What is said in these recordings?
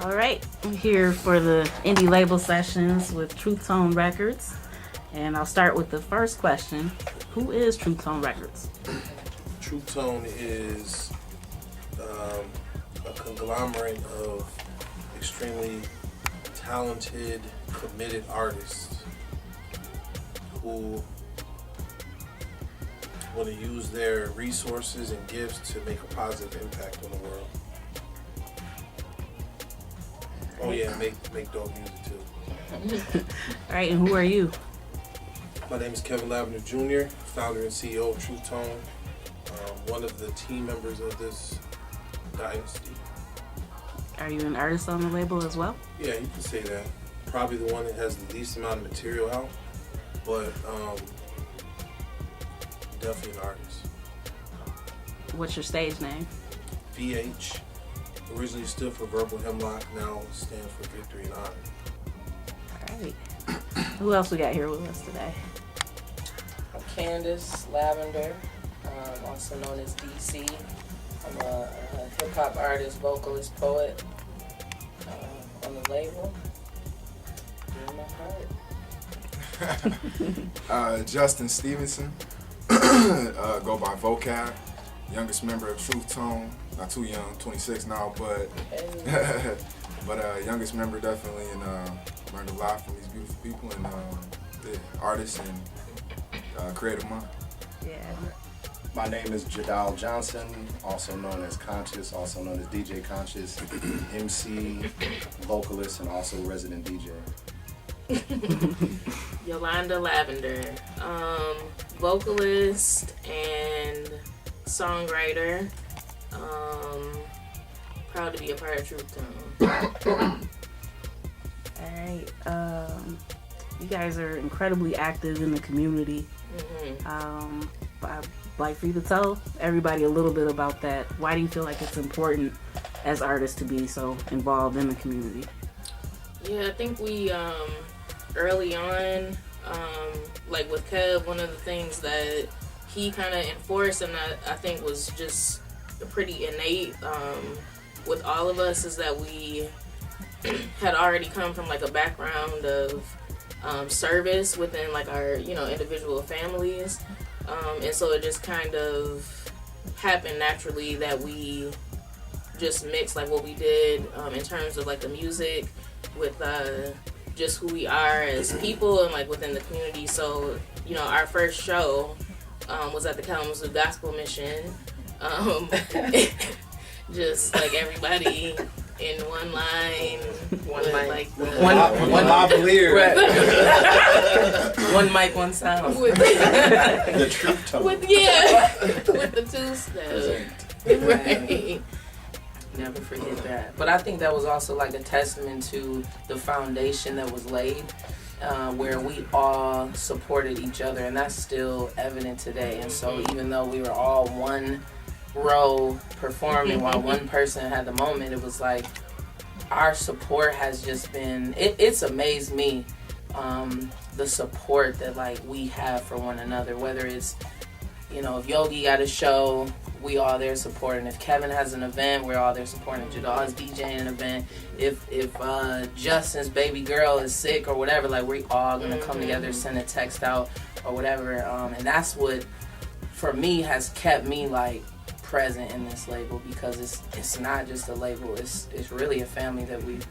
All right, I'm here for the indie label sessions with Truth Tone Records, and I'll start with the first question. Who is Truth Tone Records? Truth Tone is a conglomerate of extremely talented, committed artists who want to use their resources and gifts to make a positive impact on the world. Oh yeah, make dope music too. All right, and who are you? My name is Kevin Lavender Jr., founder and CEO of Truth Tone, one of the team members of this dynasty. Are you an artist on the label as well? Yeah, you can say that. Probably the one that has the least amount of material out, but definitely an artist. What's your stage name? VH. Originally stood for Verbal Hemlock, now stands for Victory and Honor. All right. Who else we got here with us today? I'm Candace Lavender, also known as DC. I'm a hip-hop artist, vocalist, poet on the label. Doing my part. Justin Stevenson, go by Vocab, youngest member of Truth Tone. Not too young, 26 now, but Hey. but youngest member definitely, and learned a lot from these beautiful people and artists and creative mind. Yeah. My name is Jadal Johnson, also known as Conscious, also known as DJ Conscious, MC, vocalist, and also resident DJ. Yolanda Lavender, vocalist and songwriter. Proud to be a part of Truth Tone. All right. You guys are incredibly active in the community. I'd like for you to tell everybody a little bit about that. Why do you feel like it's important as artists to be so involved in the community? Yeah, I think we early on, like with Kev, one of the things that he kind of enforced, and I think was just pretty innate with all of us, is that we had already come from like a background of service within like our individual families, and so it just kind of happened naturally that we just mixed like what we did in terms of like the music with just who we are as people and like within the community. So our first show was at the Kalamazoo Gospel Mission. Just like everybody in one line, One with, mic. like One lavalier. One mic, one sound. with The Truth Tone. with the two step, right? Never forget that. But I think that was also like a testament to the foundation that was laid, where we all supported each other, and that's still evident today. And so even though we were all one row performing while one person had the moment, it was like our support has just been, it's amazed me, the support that like we have for one another, whether it's if Yogi got a show, we all there supporting. If Kevin has an event, we're all there supporting. Jadal's DJing an event. If Justin's baby girl is sick or whatever, like we're all gonna come together, send a text out or whatever. And that's what, for me, has kept me like present in this label, because it's not just a label. It's really a family that we've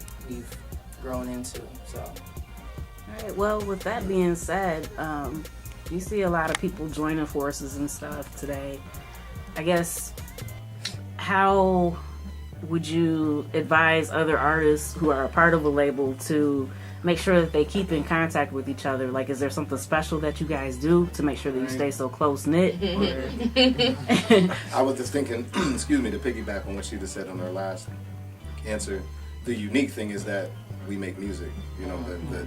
grown into. So. All right. Well, with that being said, you see a lot of people joining forces and stuff today. I guess, how would you advise other artists who are a part of a label to make sure that they keep in contact with each other? Like, is there something special that you guys do to make sure that you stay so close-knit? I was just thinking, excuse me, to piggyback on what she just said on her last answer, the unique thing is that we make music.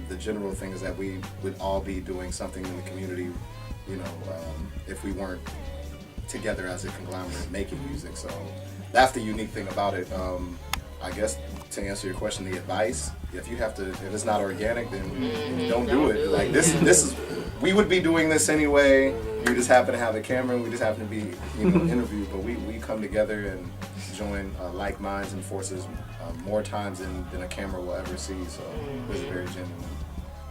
The general thing is that we would all be doing something in the community, if we weren't together as a conglomerate making music. So that's the unique thing about it. I guess to answer your question, the advice, if it's not organic, then don't do it. Like this is, we would be doing this anyway. we just happen to have a camera and we just happen to be, interviewed. But we come together and join like minds and forces more times than a camera will ever see. So it's very genuine.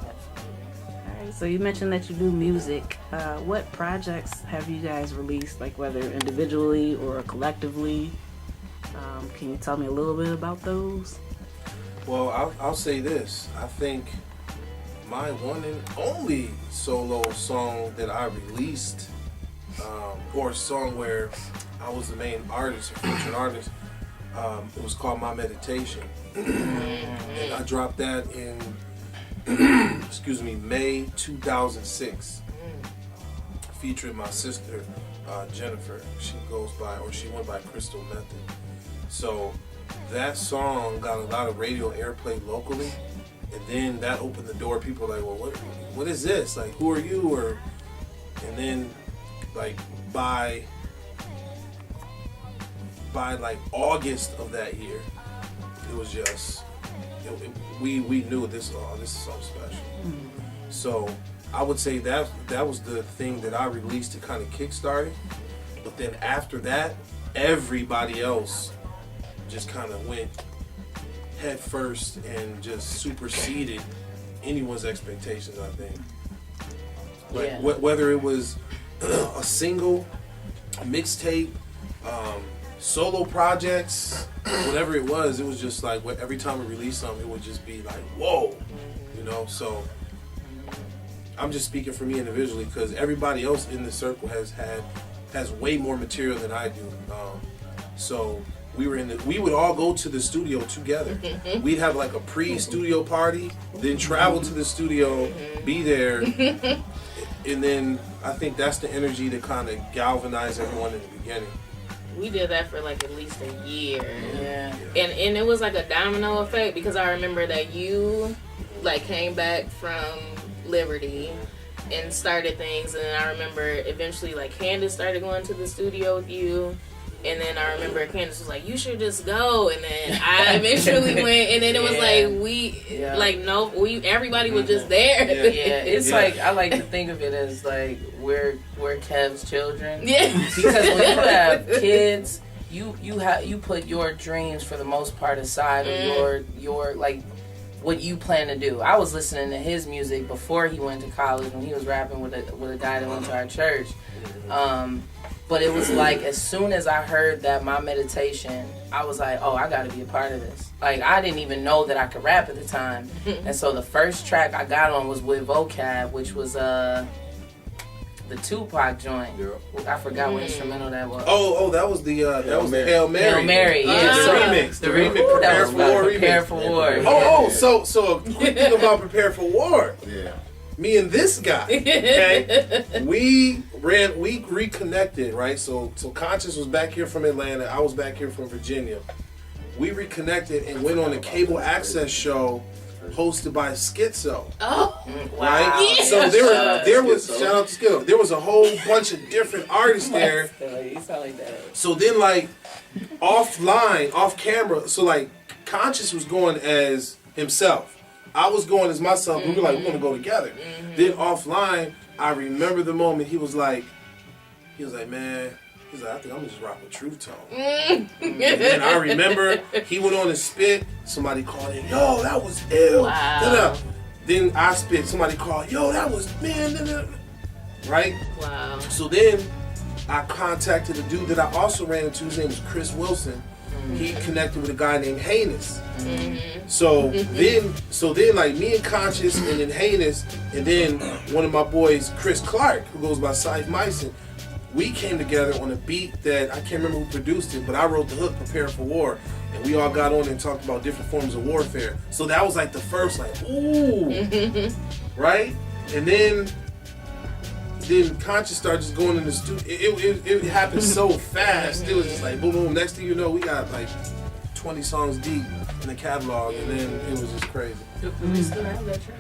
All right, so you mentioned that you do music. What projects have you guys released, like whether individually or collectively? Can you tell me a little bit about those? Well, I'll say this. I think my one and only solo song that I released, or a song where I was the main artist or featured artist, it was called My Meditation. And I dropped that in, May 2006, featuring my sister, Jennifer. She went by Crystal Method. So that song got a lot of radio airplay locally, and then that opened the door. People were like, well, what is this? Like, who are you? And then, like, by like August of that year, it was just, we knew this is something special. So I would say that was the thing that I released to kind of kickstart it. But then after that, everybody else just kind of went head first and just superseded anyone's expectations, I think. Like, Yeah. whether it was a single, a mixtape, solo projects, whatever it was just like every time we released something, it would just be like, whoa, So I'm just speaking for me individually, because everybody else in the circle has way more material than I do. So we would all go to the studio together. We'd have like a pre-studio party, then travel to the studio, be there, and then I think that's the energy that kind of galvanized everyone in the beginning. We did that for like at least a year. Yeah. And it was like a domino effect, because I remember that you like came back from Liberty and started things, and then I remember eventually like Candace started going to the studio with you, and then I remember Candace was like, you should just go, and then I eventually went, and then it was like everybody was just there. Yeah, it's like, I like to think of it as like we're Kev's children. Yeah. Because when you have kids, you put your dreams for the most part aside, or your like what you plan to do. I was listening to his music before he went to college, when he was rapping with a guy that went to our church. But it was like, as soon as I heard that My Meditation, I was like, oh, I got to be a part of this. Like, I didn't even know that I could rap at the time. And so the first track I got on was with Vocab, which was the Tupac joint. I forgot what instrumental that was. Oh, that was the Hail Mary. Hail Mary, yeah. The remix. The remix. That was Prepare for War. So a quick thing about Prepare for War. Yeah. Me and this guy, okay, we reconnected, right? So Conscious was back here from Atlanta, I was back here from Virginia. We reconnected and went on a cable access show hosted by Schizo. Oh, right? Yeah. So there was shout out to Schizo. There was a whole bunch of different artists there. You sound like that. So then, like, off camera, so like Conscious was going as himself. I was going as myself. We were like, we're gonna go together. Then offline, I remember the moment he was like, man, I think I'm gonna just rock with Truth Tone. And then I remember he went on and spit. Somebody called in, yo, that was ill. Wow. Da-da. Then I spit. Somebody called, yo, that was man. Da-da. Right? wow. So then I contacted a dude that I also ran into. His name was Chris Wilson. He connected with a guy named Heinous. So then like me and Conscious and then Heinous and then one of my boys, Chris Clark, who goes by Scythe Myson, we came together on a beat that I can't remember who produced it, but I wrote the hook, Prepare for War, and we all got on and talked about different forms of warfare. So that was like the first, like, ooh, right? And then Conscious started just going in the studio. It happened so fast. It was just like boom, boom. Next thing you know, we got like 20 songs deep in the catalog, and then it was just crazy. We still have that track.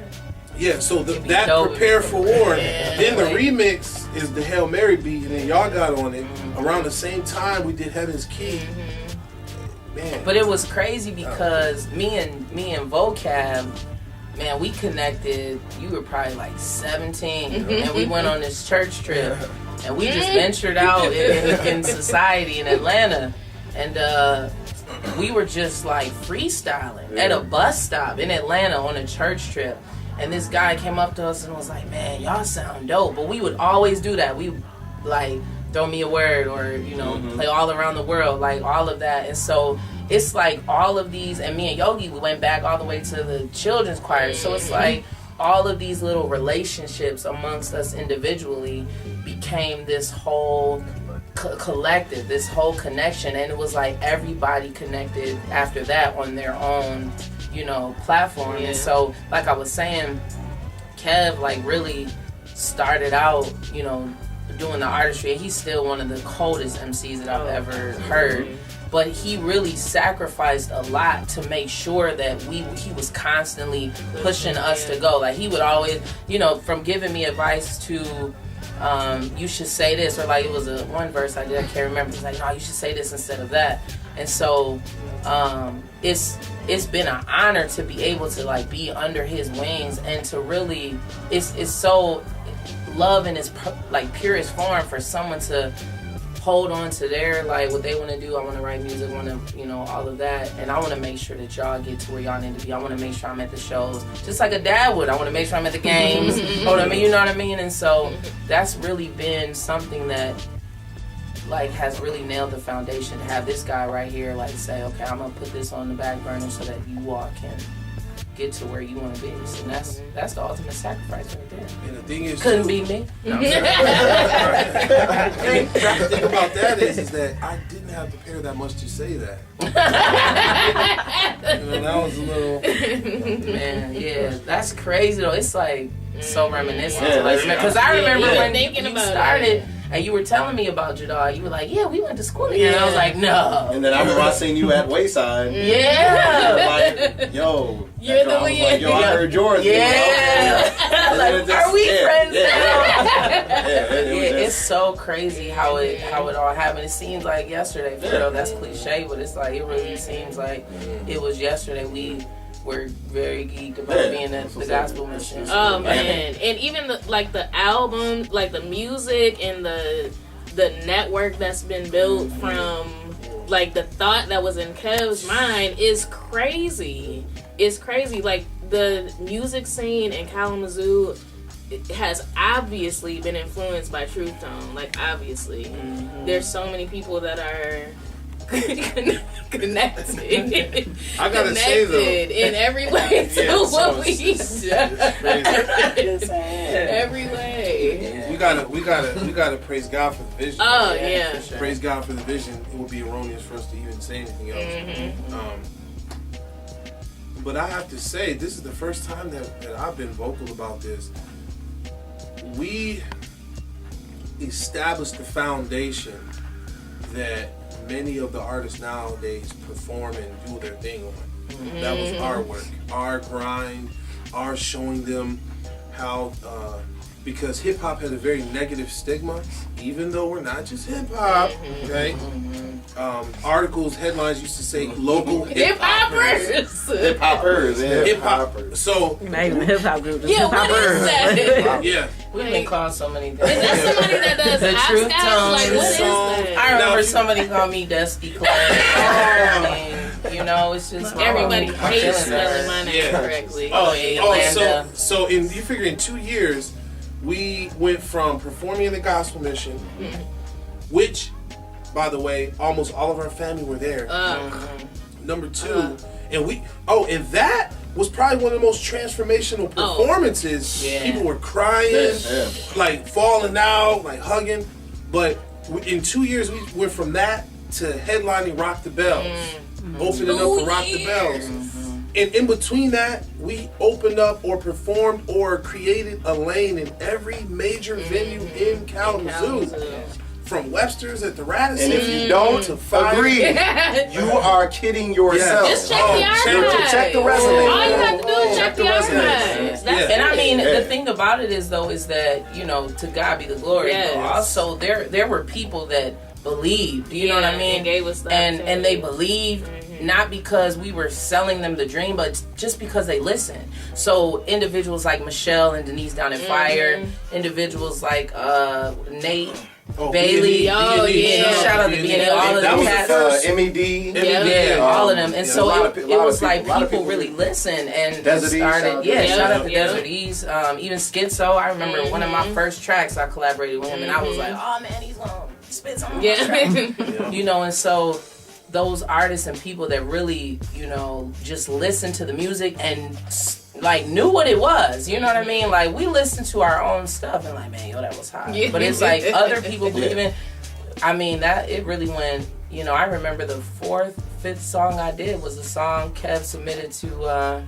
Yeah, so It'd be that dope. Prepare for War. Yeah. Then the remix is the Hail Mary beat, and then y'all got on it. Around the same time, we did Heaven's Key. Man. But it was crazy because me and Vocab, man, we connected. You were probably like 17, and we went on this church trip, and we just ventured out in society in Atlanta, and we were just like freestyling at a bus stop in Atlanta on a church trip. And this guy came up to us and was like, man, y'all sound dope. But we would always do that. We like throw me a word or, you know, play all around the world, like all of that. And so it's like all of these, and me and Yogi, we went back all the way to the children's choir. So it's like all of these little relationships amongst us individually became this whole collective, this whole connection. And it was like everybody connected after that on their own, you know, platform. And so, like I was saying, Kev like really started out, you know, doing the artistry. He's still one of the coldest MCs that I've ever heard. But he really sacrificed a lot to make sure that he was constantly pushing us to go. Like he would always, you know, from giving me advice to you should say this, or like it was one verse I can't remember. He's like, no, you should say this instead of that. And so it's been an honor to be able to like be under his wings and to really it's so love in its like purest form for someone to hold on to their like what they want to do. I want to write music, want to, you know, all of that, and I want to make sure that y'all get to where y'all need to be. I want to make sure I'm at the shows just like a dad would. I want to make sure I'm at the games. You know what I mean? And so that's really been something that like has really nailed the foundation to have this guy right here like say, okay, I'm gonna put this on the back burner so that you all can get to where you want to be. So that's the ultimate sacrifice right there. And the thing is, couldn't be me. No, the thing about that is that I didn't have to prepare that much to say that. You know, that was a little. Man, yeah, that's crazy though. It's like so reminiscent. Yeah, Because I remember when thinking you about started. And you were telling me about Jadal. You were like, yeah, we went to school together. And I was like, no. And then I remember I seen you at Wayside. Yeah. Like, yo. You're the lead. Like, yo, I heard yours. Yeah. Like, are we friends now? It's so crazy how it all happened. It seems like yesterday. For real, that's cliche, but it's like, it really seems like it was yesterday. We're very geeked about being at the Gospel Mission. Oh man, and even the album, like the music and the network that's been built from like the thought that was in Kev's mind is crazy. It's crazy. Like the music scene in Kalamazoo has obviously been influenced by Truth Tone. Like obviously, there's so many people that are connected. I gotta say though, in every way to what we do. Every way. We gotta praise God for the vision. Oh yeah. For sure. Praise God for the vision. It would be erroneous for us to even say anything else. But I have to say, this is the first time that I've been vocal about this. We established the foundation that many of the artists nowadays perform and do their thing on. That was our work, our grind, our showing them how, because hip hop had a very negative stigma, even though we're not just hip hop, okay? Articles, headlines used to say local hip hoppers. hip hoppers. Yeah. Hip hop. So, Not even a hip hop group, just Yeah, hip what is hoppers. that? yeah. We've been called so many things. Is that somebody that does The Truth hopscotch? Tone. Like what is Song. that? I remember Now, somebody called me Dusty Clay. I mean, you know, it's just Everybody I'm hates feeling spelling that. my name Yeah. correctly. So you figure in 2 years, we went from performing in the Gospel Mission, which, by the way, almost all of our family were there. Number two, and that was probably one of the most transformational performances. Yeah. People were crying, like falling out, like hugging. But in 2 years, we went from that to headlining Rock the Bells, opening up for Rock the Bells. And in between that, we opened up or performed or created a lane in every major venue in Kalamazoo. From Webster's at the Radisson. And if you don't to Fire. agree, you are kidding yourself. Just check the archives. Check the resume. All you have to do is check the archives. That's And I mean, Yeah. the thing about it is, though, is that, you know, to God be the glory. Yes. But also, there were people that believed. You know what I mean? And gave us that and they believed. not because we were selling them the dream, but just because they listened. So individuals like Michelle and Denise down at Fire, individuals like Nate, Bailey, Oh, yeah. shout out to B&E, all of That the was the cats. first. MED. Yeah, all of them. And so a lot it of was people- like a lot of people people really listened and Desert East, shout started. out Yeah, to shout out to Yeah. Desert East. Even Schizo, I remember one of my first tracks I collaborated with him, and I was like, oh man, he's gonna spit something. Yeah. You know, and so those artists and people that really, you know, just listened to the music and like knew what it was, you know what I mean? Like we listened to our own stuff and like, man, yo, that was hot. Yeah. But it's like other people believing. I mean, that it really went. You know, I remember the 4th, 5th song I did was a song Kev submitted to. I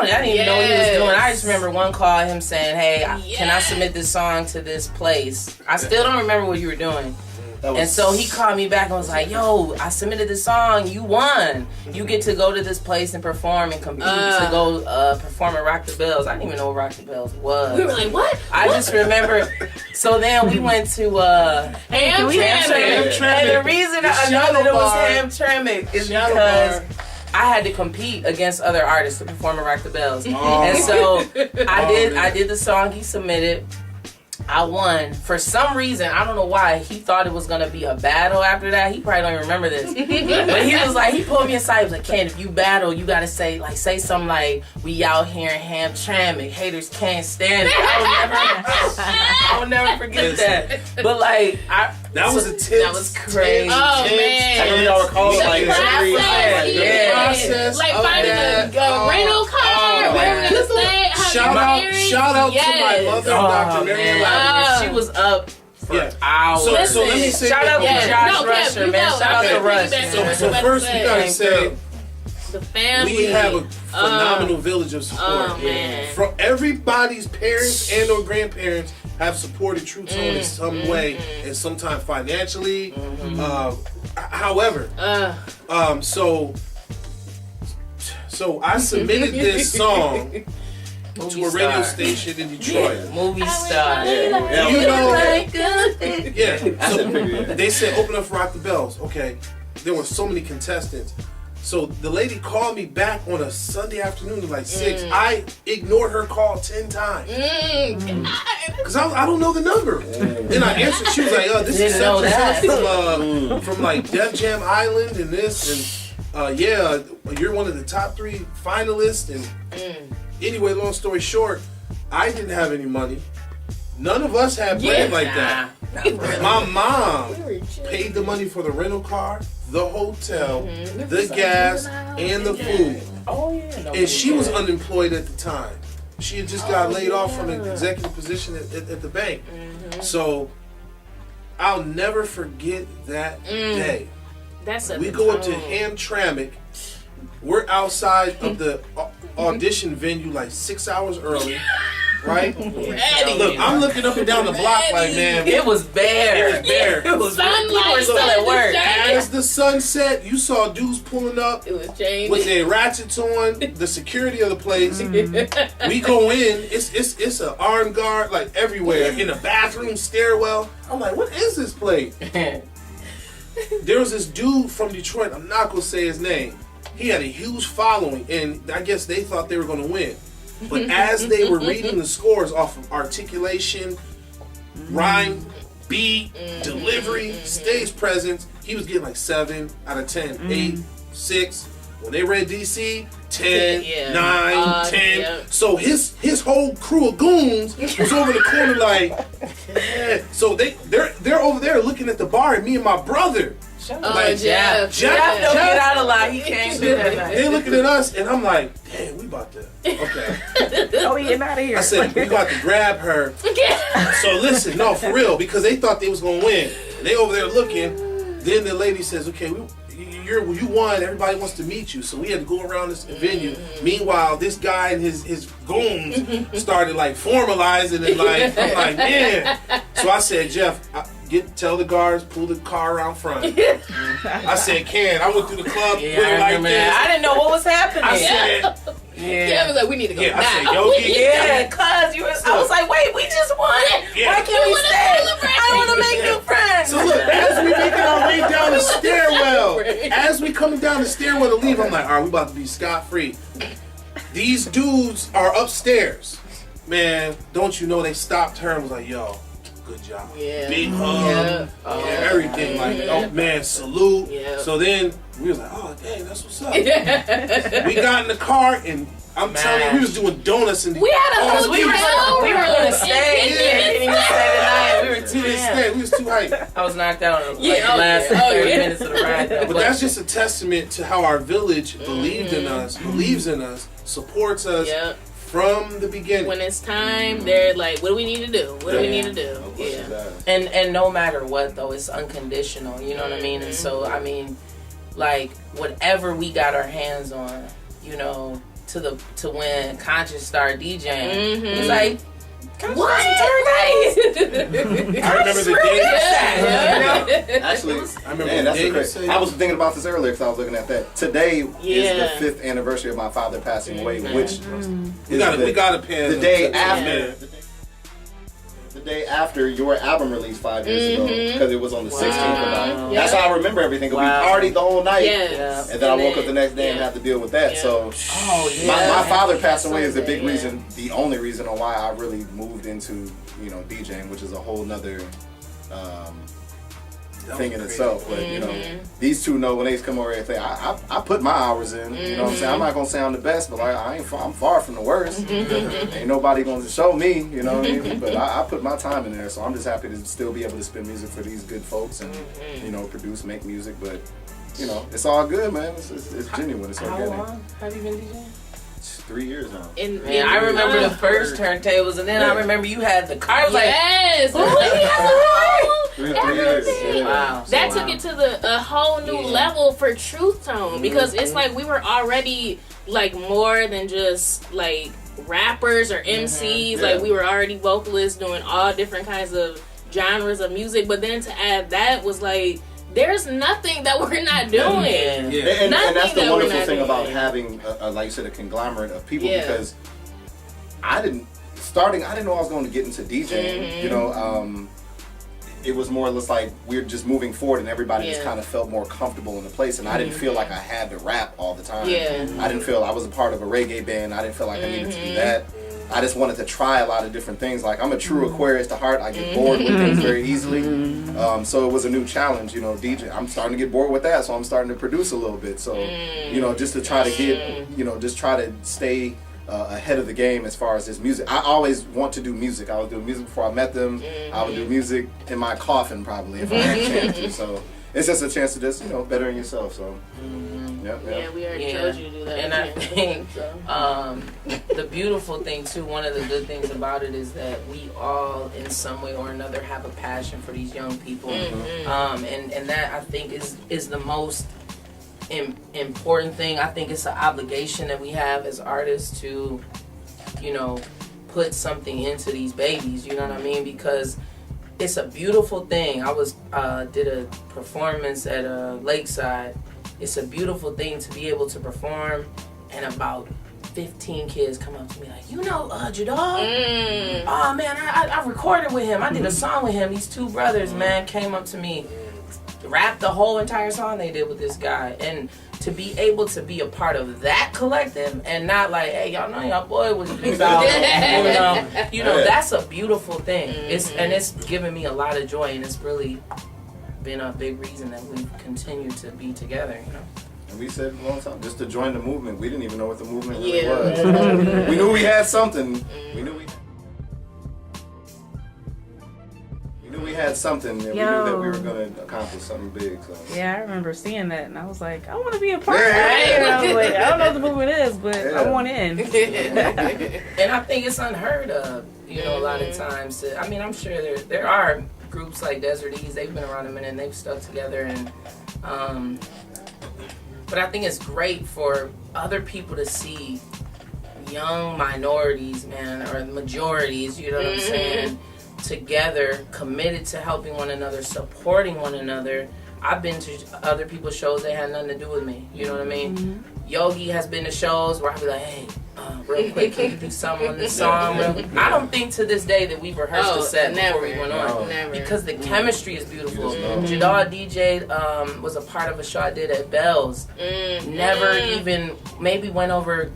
didn't even know what he was doing. I just remember one call, him saying, "Hey, can I submit this song to this place?" I still don't remember what you were doing. And so he called me back and was like, yo, I submitted this song. You won. You get to go to this place and perform and compete to go perform at Rock the Bells. I didn't even know what Rock the Bells was. We were like, what? I just remember. So then we went to Hamtramck. and the reason I know that it was Hamtramck is because I had to compete against other artists to perform at Rock the Bells. And so I did the song he submitted. I won. For some reason, I don't know why, he thought it was going to be a battle after that. He probably don't even remember this. But he was like, he pulled me aside. He was like, Ken, if you battle, you got to say something like, we out here in Hamtramck. Haters can't stand it. I will never forget that. But like, That was a tip. that was crazy. Oh, man. I remember y'all were calling like Yeah. Process Like of finding that. a rental car, where we're gonna stay, how Shout out to my mother, Dr. Marion Lavender. She was up for Yeah. hours. So let me say Shout out to Yeah. Josh No, Kev, Rusher, you man. know. Shout out Okay. to Rush. So first we gotta say the family. we have a phenomenal village of support. Oh, man. From everybody's parents and or grandparents have supported True Tone in some way, and sometimes financially. However, so I submitted this song to a radio station in Detroit. Movie star. Yeah. You know, yeah. So they said open up for Rock the Bells. Okay. There were so many contestants. So the lady called me back on a Sunday afternoon at like 6. I ignored her call 10 times. Because I don't know the number. Then I answered. She was like, this is Didn't know such from like Def Jam Island and this. And yeah, you're one of the top 3 finalists. And anyway, long story short, I didn't have any money. None of us had bread like that. My mom paid the money for the rental car, the hotel, the gas, and the food. Oh, yeah. And she was unemployed at the time. She had just got laid off from an executive position at the bank. So I'll never forget that day. We go up to Hamtramck. We're outside of the audition venue like 6 hours early. Right? Look, I'm looking up and down the block like, man. It was bare. It was bare. It was Sunlight people were still at work. As the sun set, you saw dudes pulling up It was James. with their ratchets on, the security of the place. We go in, it's an armed guard like everywhere, in the bathroom, stairwell. I'm like, what is this place? There was this dude from Detroit, I'm not gonna say his name. He had a huge following, and I guess they thought they were gonna win. But as they were reading the scores off of articulation, rhyme, beat, delivery, stage presence, he was getting like 7 out of 10, 8, 6. When they read DC, 10, Yeah. 9, 10. Yeah. So his whole crew of goons was over the corner like, yeah. So they're over there looking at the bar, and me and my brother. Like, Jeff. Jeff don't get out a lot. He can't do that. They're looking at us, and I'm like, damn, we about to. Okay. Oh, we getting out of here. I said, we about to grab her. So listen, no, for real, because they thought they was going to win. They over there looking. Then the lady says, okay, you won. Everybody wants to meet you. So we had to go around this venue. Meanwhile, this guy and his goons started like formalizing it. Like, I'm like, man. So I said, Jeff, tell the guards, pull the car around front. I said, Ken, I went through the club with it like this. I didn't know what was happening. I said, Yeah, was like, we need to go yeah, now. I said, Yogi. Yeah, cause I was like, wait, we just won. Yeah. Why can't we wanna stay? celebrate. I want to make new friends. So look, as we making our way down the stairwell, as we coming down the stairwell to leave, I'm like, all right, we about to be scot-free. These dudes are upstairs. Man, don't you know they stopped her and was like, yo, good job. Yeah. Big hug. Yeah, everything. Like, oh man, salute. Yeah. So then we was like, oh dang, that's what's up. We got in the car and I'm telling you, we was doing donuts and We had a we were on the stage. Didn't even stay the night. We were we too didn't damn. stay. We was too hyped. I was knocked out in Yeah, the last 30 yeah. minutes of the ride. But that's just a testament to how our village believed in us, believes in us, supports us Yep. from the beginning. When it's time, they're like, what do we need to do? What do we need to do? No questions Yeah. asked. And no matter what though, it's unconditional. You know what I mean? And so I mean, like whatever we got our hands on, you know, to when Conscious started DJing, he's like, What? I remember the day. Actually, I remember man, the that's day you crazy. said I was thinking about this earlier because I was looking at that. Today is Yeah. the 5th anniversary of my father passing away, which we is gotta pan the day to- after. man. The day after your album released 5 years ago, because it was on the 16th of Wow. night. That's how I remember everything. 'Cause Wow. we partied the whole night, Yes. and then I woke up the next day and yeah. had to deal with that. Yeah. So oh yeah. my father passed away is a big Yeah. reason, the only reason on why I really moved into DJing, which is a whole nother thing in itself. But these two know when they come over here and say, I put my hours in. You know what I'm saying? I'm not gonna say I'm the best, but like I'm far from the worst. Ain't nobody gonna show me, you know what I mean? But I put my time in there, so I'm just happy to still be able to spin music for these good folks and produce, make music. But it's all good, man. It's genuine. It's How organic. long have you been DJing? It's 3 years now. Man, I remember the first turntables, and then I remember you had the car. I was Yes. Three years. Everything. Yeah. Wow. That So, took it to a whole new level for Truth Tone because it's like we were already like more than just like rappers or MCs. Yeah. Like we were already vocalists doing all different kinds of genres of music. But then to add that was like there's nothing that we're not doing. Yeah. And that's Nothing the that wonderful we're thing not about doing. having, like you said, a conglomerate of people Yeah. because I didn't know I was going to get into DJing. It was more or less like we're just moving forward and everybody just Yeah. kind of felt more comfortable in the place, and I didn't feel like I had to rap all the time. Yeah. I didn't feel I was a part of a reggae band. I didn't feel like I needed to do that. I just wanted to try a lot of different things. Like I'm a true Aquarius to heart. I get bored with things very easily. So it was a new challenge, DJ. I'm starting to get bored with that, so I'm starting to produce a little bit. So, just to try to get, just try to stay ahead of the game as far as this music. I always want to do music. I was doing music before I met them. I would do music in my coffin probably if I had a chance to. So it's just a chance to just, bettering yourself. So, yep. Yeah, we already Yeah. told you to do that. And I think So. the beautiful thing too, one of the good things about it is that we all in some way or another have a passion for these young people. And that I think is the most important thing. I think it's an obligation that we have as artists to, put something into these babies, you know what I mean? Because it's a beautiful thing. I was did a performance at Lakeside. It's a beautiful thing to be able to perform, and about 15 kids come up to me like, Jadal? Oh man, I recorded with him. I did a song with him. These two brothers, man, came up to me, rapped the whole entire song they did with this guy, and to be able to be a part of that collective and not like, hey, y'all know y'all boy was just out, that's a beautiful thing. It's given me a lot of joy, and it's really been a big reason that we've continued to be together, And we said a long time, just to join the movement. We didn't even know what the movement really Yeah. was. We knew we had something. We knew we had something, and we knew that we were going to accomplish something big. So. Yeah, I remember seeing that, and I was like, I want to be a part of Yeah. it. And I was like, I don't know what the movement is, but Yeah. I want in. And I think it's unheard of, a lot of times. I'm sure there are groups like Desert Ease. They've been around a minute and they've stuck together. And but I think it's great for other people to see young minorities, man, or majorities. You know what I'm saying? Together, committed to helping one another, supporting one another. I've been to other people's shows that had nothing to do with me. You know what I mean? Yogi has been to shows where I'll be like, hey, real quick? Can you do something on this song? I don't think to this day that we've rehearsed a set before we went on. Never. Because the chemistry is beautiful. Jadal DJ'd, was a part of a show I did at Bell's. Never even, maybe went over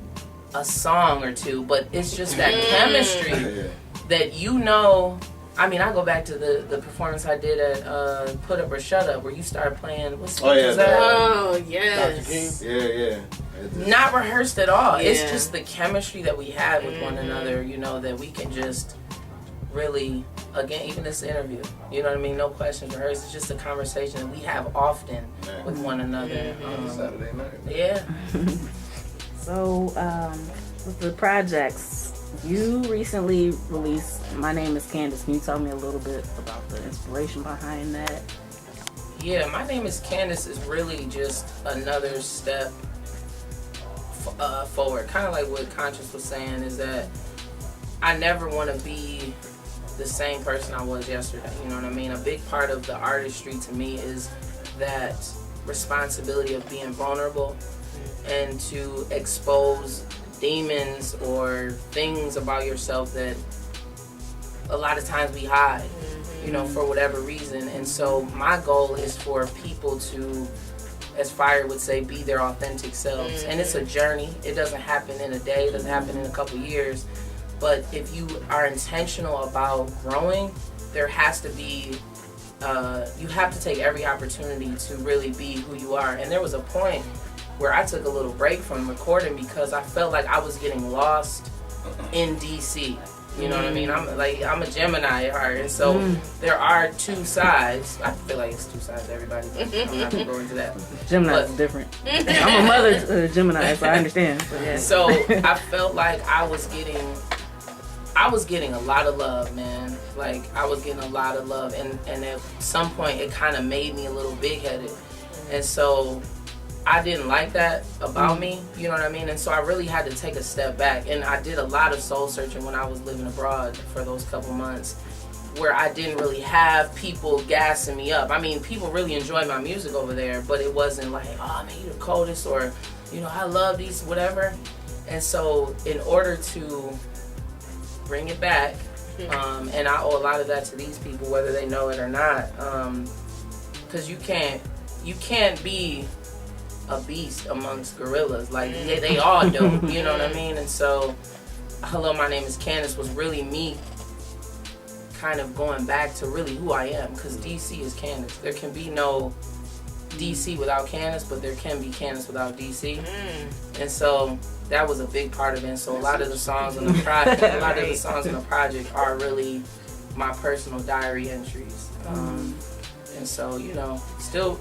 a song or two, but it's just that chemistry that I mean, I go back to the performance I did at Put Up or Shut Up, where you started playing. What speech was that? Oh, yes. Yeah. Not rehearsed at all. Yeah. It's just the chemistry that we have with one another, that we can just really, again, even this interview, you know what I mean? No questions rehearsed. It's just a conversation that we have often with one another. Saturday night. Yeah. So, with the projects, you recently released My Name is Candace. Can you tell me a little bit about the inspiration behind that? Yeah, My Name is Candace is really just another step forward. Kind of like what Conscious was saying, is that I never want to be the same person I was yesterday. You know what I mean? A big part of the artistry to me is that responsibility of being vulnerable and to expose demons or things about yourself that a lot of times we hide, for whatever reason. And so my goal is for people to, as Fire would say, be their authentic selves. And it's a journey. It doesn't happen in a day. It doesn't happen in a couple years. But if you are intentional about growing, there has to be, you have to take every opportunity to really be who you are. And there was a point where I took a little break from recording because I felt like I was getting lost in DC. You know what I mean? I'm a Gemini artist, so there are two sides. I feel like it's two sides to everybody, but I'm not gonna go into that. Gemini is different. I'm a mother Gemini, so I understand. But yeah. So I felt like I was getting a lot of love, man. Like I was getting a lot of love, and at some point it kind of made me a little big-headed, and so I didn't like that about me, you know what I mean? And so I really had to take a step back. And I did a lot of soul searching when I was living abroad for those couple months, where I didn't really have people gassing me up. I mean, people really enjoyed my music over there, but it wasn't like, oh man, you're the coldest, or, I love these, whatever. And so in order to bring it back, and I owe a lot of that to these people, whether they know it or not, because you can't be a beast amongst gorillas. Like, they all do, you know what I mean? And so, Hello, My Name is Candace was really me kind of going back to really who I am, because DC is Candace. There can be no DC without Candace, but there can be Candace without DC. And so, that was a big part of it. And so, a lot of the songs on the project, are really my personal diary entries. And so, still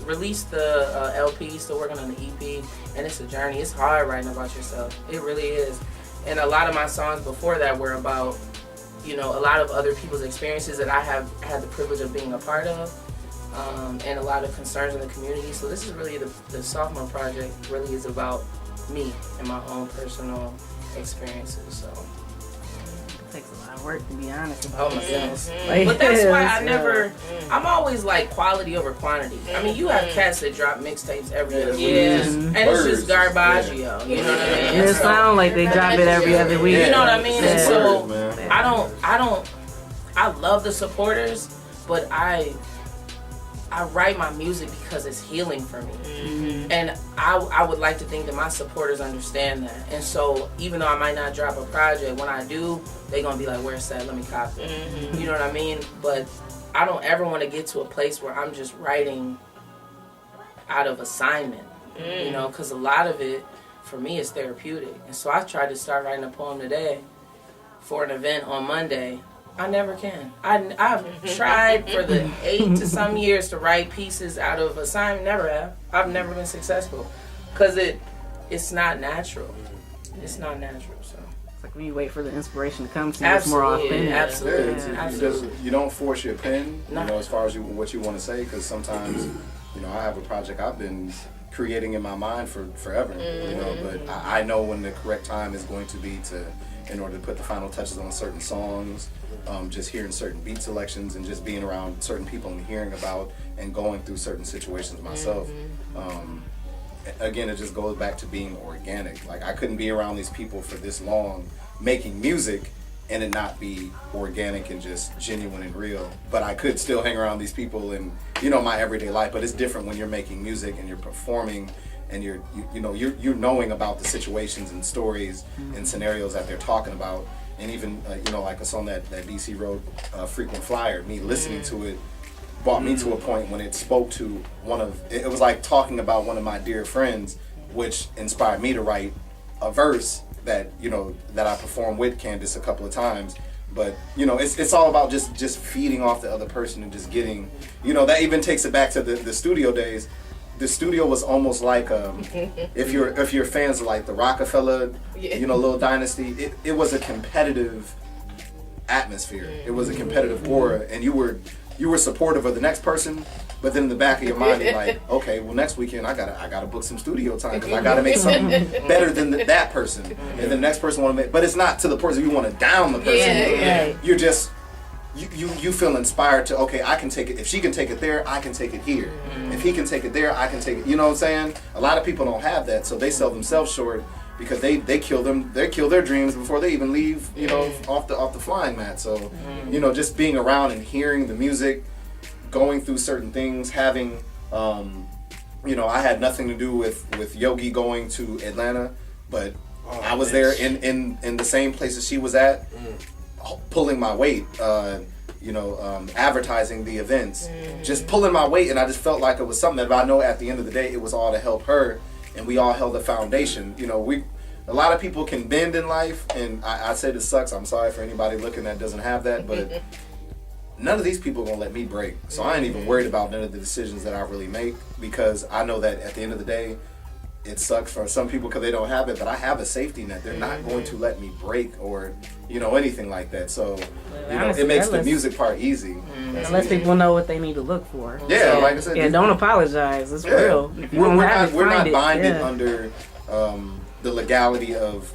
released the LP, still working on the EP, and it's a journey. It's hard writing about yourself. It really is. And a lot of my songs before that were about, a lot of other people's experiences that I have had the privilege of being a part of, and a lot of concerns in the community. So this is really the Sophomore project really is about me and my own personal experiences. So It takes a lot of work, to be honest about oh my goodness. Like, but that's why I'm always like quality over quantity. I mean, you have cats that drop mixtapes every other week. And it's just garbaggio, you know what I mean? It sounds like they drop it every other week. You know what I mean? And so I love the supporters, but I write my music because it's healing for me. And I would like to think that my supporters understand that. And so even though I might not drop a project, when I do, they're going to be like, where's that? Let me copy it. You know what I mean? But I don't ever want to get to a place where I'm just writing out of assignment, because a lot of it, for me, is therapeutic. And so I tried to start writing a poem today for an event on Monday. I never can. I've tried for the 8 to some years to write pieces out of assignment. Never have. I've never been successful because it's not natural. It's not natural. So it's like when you wait for the inspiration to come to you, it's more authentic. Absolutely. Because you don't force your pen, as far as what you want to say. Because sometimes, I have a project I've been creating in my mind for forever. But I know when the correct time is going to be in order to put the final touches on certain songs. Just hearing certain beat selections and just being around certain people and hearing about and going through certain situations myself. again, it just goes back to being organic. Like, I couldn't be around these people for this long making music and it not be organic and just genuine and real. But I could still hang around these people in, you know, my everyday life. But it's different when you're making music and you're performing and you're knowing about the situations and stories and scenarios that they're talking about. And even, you know, like a song that DC wrote, Frequent Flyer, me listening to it brought me to a point when it spoke to it was like talking about one of my dear friends, which inspired me to write a verse that, you know, that I performed with Candace a couple of times. But, you know, it's all about just feeding off the other person and just getting, you know, that even takes it back to the studio days. The studio was almost like if you're fans of like the Rockefeller, you know, Little Dynasty, it was a competitive atmosphere. It was a competitive aura, and you were supportive of the next person, but then in the back of your mind you're like, okay, well, next weekend I gotta book some studio time because I gotta make something better than that person, and then the next person want to make, but it's not to the person you want to down the person. You're just you feel inspired to, okay, I can take it. If she can take it there, I can take it here. If he can take it there, I can take it. You know what I'm saying? A lot of people don't have that, so they sell themselves short because they kill their dreams before they even leave, you know, off the flying mat. So, you know, just being around and hearing the music, going through certain things, having, you know, I had nothing to do with Yogi going to Atlanta, but I was there in the same place that she was at, pulling my weight, you know, advertising the events, just pulling my weight, and I just felt like it was something that I know at the end of the day it was all to help her, and we all held a foundation. You know, a lot of people can bend in life, and I said it sucks. I'm sorry for anybody looking that doesn't have that, but none of these people are gonna let me break. So I ain't even worried about none of the decisions that I really make, because I know that at the end of the day, it sucks for some people because they don't have it, but I have a safety net. They're not going to let me break or, you know, anything like that. So, you know, it makes the music part easy. Unless people know what they need to look for. Yeah, like I said. Yeah, don't apologize. It's real. If you We're don't have it, not find it. binded under the legality of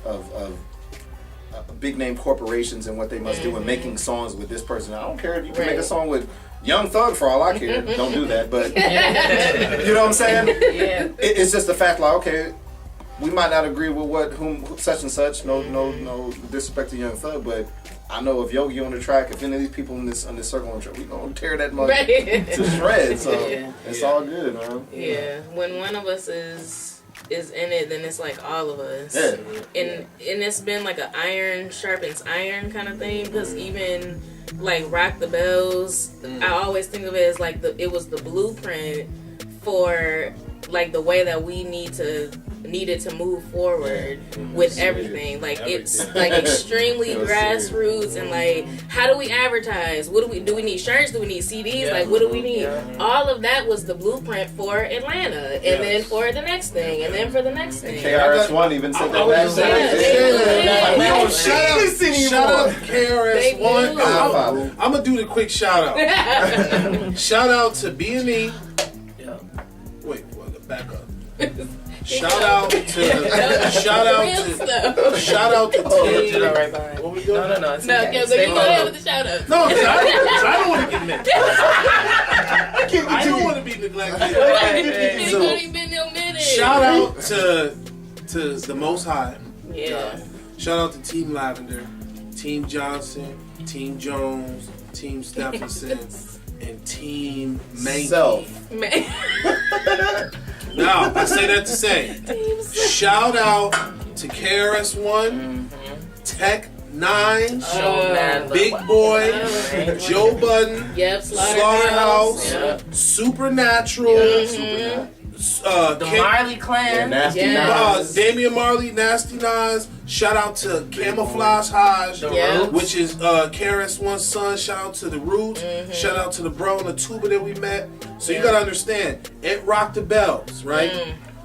big name corporations and what they must do in making songs with this person. I don't care if you can make a song with Young Thug for all I care. Don't do that, but you know what I'm saying? Yeah. It's just the fact, like, okay, we might not agree with whom such and such. No disrespect to Young Thug, but I know if Yogi on the track, if any of these people in this circle on the track, we gonna tear that mug to shreds. So it's all good, man. Yeah, when one of us is in it, then it's like all of us. Yeah. And it's been like an iron sharpens iron kind of thing, because even like Rock the Bells, I always think of it as like it was the blueprint for like the way that we needed to move forward with everything. Like it's like extremely grassroots, and like, how do we advertise? What do we need shirts? Do we need CDs? Like, what do we need? All of that was the blueprint for Atlanta, and then for the next thing, and then for the next thing. KRS-One even said that last Shout out KRS-One. I'm gonna do the quick shout out. Shout out to B&E. Wait, back up. Shout out to Team. What we doing? No. It's No, okay. so you go ahead with the shout out. No, I don't want to get mad. I don't want to be neglected. It's So, only been a minute. shout out to the Most High. Yeah. Shout out to Team Lavender, Team Johnson, Team Jones, Team Stephenson, and Team Mankey. Self. Man. Now, I say that to say, shout out to KRS-One, Tech 9, Big Boy, Joe Budden, Yep, Slaughterhouse, Supernatural, The Marley Clan. Nasty Yeah. Nas. Damian Marley, Nasty Nas. Shout out to Camouflage Hodge, Yeah. which is KRS-One's son. Shout out to the Roots. Shout out to the bro and the tuba that we met. So you gotta understand, it rocked the bells, right?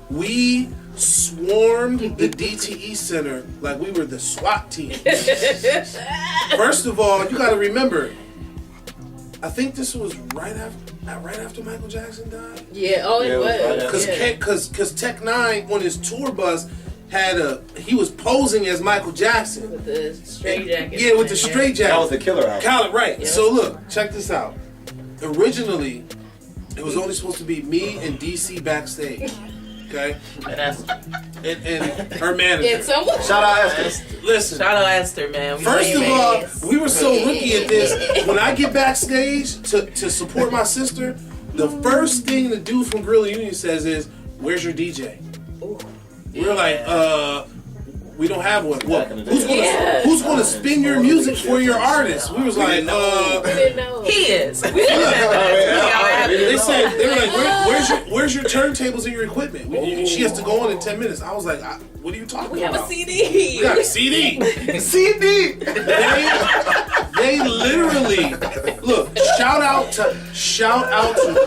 We swarmed the DTE Center like we were the SWAT team. First of all, you gotta remember, I think this was right after Michael Jackson died. Yeah, oh, it was. Because Tech 9 on his tour bus he was posing as Michael Jackson. With the straight jacket. Yeah, with the straight jacket. That was the Killer album. Right. Yeah. So look, check this out. Originally, it was only supposed to be me and DC backstage. Okay, And that's and her manager. And someone. Shout out Esther. Listen. shout out Esther, man. We First know of you all, made it. we were so rookie at this. When I get backstage to support my sister, the first thing the dude from Gorilla Union says is, "Where's your DJ?" We're like, we don't have one. Well, Back in the day. Yeah. who's gonna spin your music for your artist? We was like, I didn't know. He is. They said, they were like, where's your turntables and your equipment? She has to go on in 10 minutes. I was like, what are you talking We have about? a CD. We got a CD. CD. They literally look. Shout out to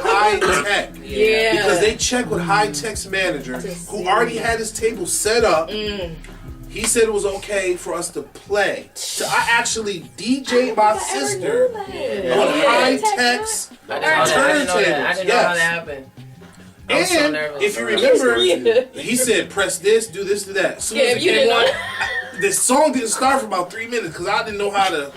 High Tech. Yeah. Because they checked with High Tech's manager, who already had his table set up. He said it was okay for us to play. So I actually DJ'd my sister on High Tech's I didn't know that. I didn't know how that Yes. happened. I was so And nervous. if you remember, he said, press this, do this, do that. As soon as Yeah, it if you came didn't on, know. the song didn't start for about 3 minutes because I didn't know how to.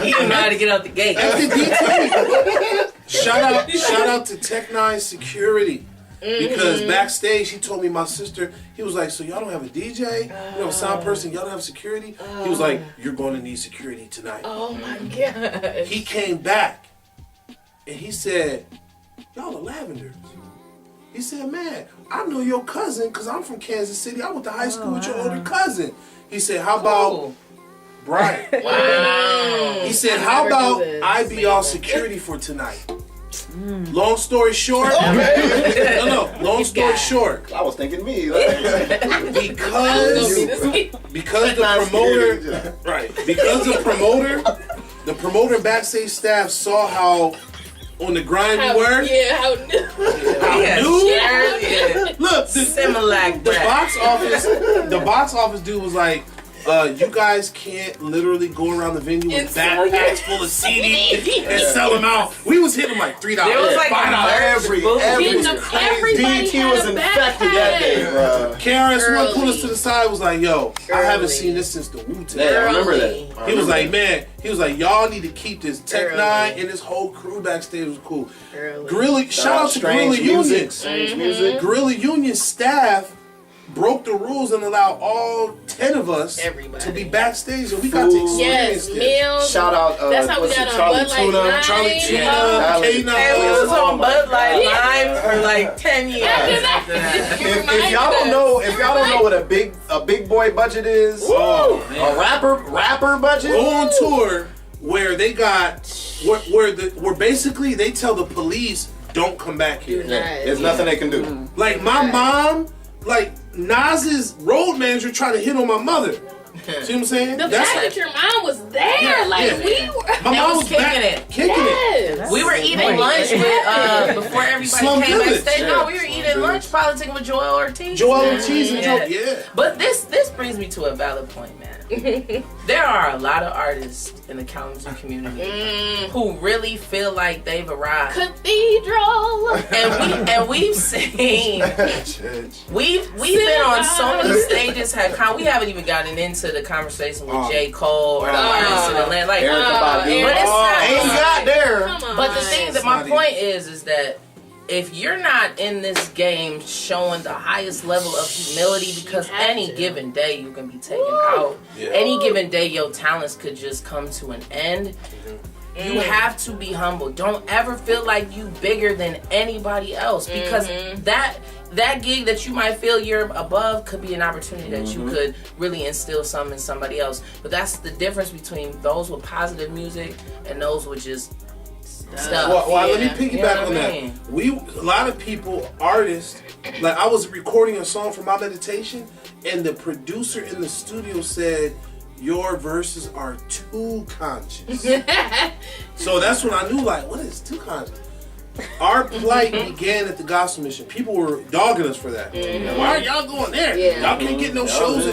He didn't know how to get out the gate. That's the detail. Shout out to Tech Nine Security. Because backstage, he told me my sister, he was like, so y'all don't have a DJ? You don't have a sound person? Y'all don't have security? He was like, you're going to need security tonight. Oh my god. He came back and he said, y'all are Lavenders. He said, man, I know your cousin because I'm from Kansas City. I went to high school with your older cousin. He said, how about Cool. Brian? Wow. He said, I how never about knew this. I be y'all security for tonight? Long story short, no. Long story guy. short, I was thinking me. Like, because the promoter, right? Because the promoter backstage staff saw how on the grind we were. Yeah, how new. Yeah, New? sure, yeah. Look, Similac the breath. box office dude was like, you guys can't literally go around the venue with And sell backpacks full of CDs and sell them out. We was hitting them like $3, There was like $5. Getting them- everybody DT had was a infected that day, backpack. bro. KRS-One pulled us Early. to the side, was like, yo, I haven't Early. seen this since the Wu-Tang. Yeah, I remember Early. that. He was like, man, y'all need to keep this. Tech Early. Nine and this whole crew backstage was cool. Early. Gorilla, shout out to Gorilla Union. Strange music. Gorilla Union staff broke the rules and allowed all 10 of us Everybody. to be backstage, and we got to experience Yes, this. meals. Shout out. That's how we what's got it, on Charlie Bud Light Tuna. Nine. Charlie Tuna, Yeah. K9. Hey, we was on Bud Light Lime for like 10 years. After after that. that. If y'all don't know, what a big boy budget is, a rapper budget. Go on tour where they got where basically they tell the police don't come back here. Yeah, there's nothing they can do. Like my mom, like Nas's road manager tried to hit on my mother. See what I'm saying? The fact that your mom was there, Yeah, like yeah. we were. My They mom was kicking back, it. kicking it. Yes. We were eating lunch with before everybody Slum came Village. backstage. Yeah. No, we were eating lunch politicking with Joel Ortiz. Joel man. Ortiz and Yeah. yeah. But this brings me to a valid point, man. There are a lot of artists in the Kalamazoo community who really feel like they've arrived. Cathedral. And we've seen we've been on so many stages. We haven't even gotten into the conversation with J. Cole or the artists in Atlanta. Like, Erykah Badu. but it's not. Ain't got there. Come on. But the thing that my not point is that if you're not in this game showing the highest level of humility, because have any to. given day you can be taken out, Yeah. any given day your talents could just come to an end. You have to be humble. Don't ever feel like you bigger than anybody else, because that gig that you might feel you're above could be an opportunity that you could really instill something in somebody else. But that's the difference between those with positive music and those with just stuff. Well, let me Yeah. piggyback You know what on I that. mean? A lot of people, artists, like I was recording a song for my meditation, and the producer in the studio said, your verses are too conscious. So that's when I knew, like, what is too conscious? Our plight began at the Gospel Mission. People were dogging us for that. Why are y'all going there? Yeah. Y'all can't get no shows.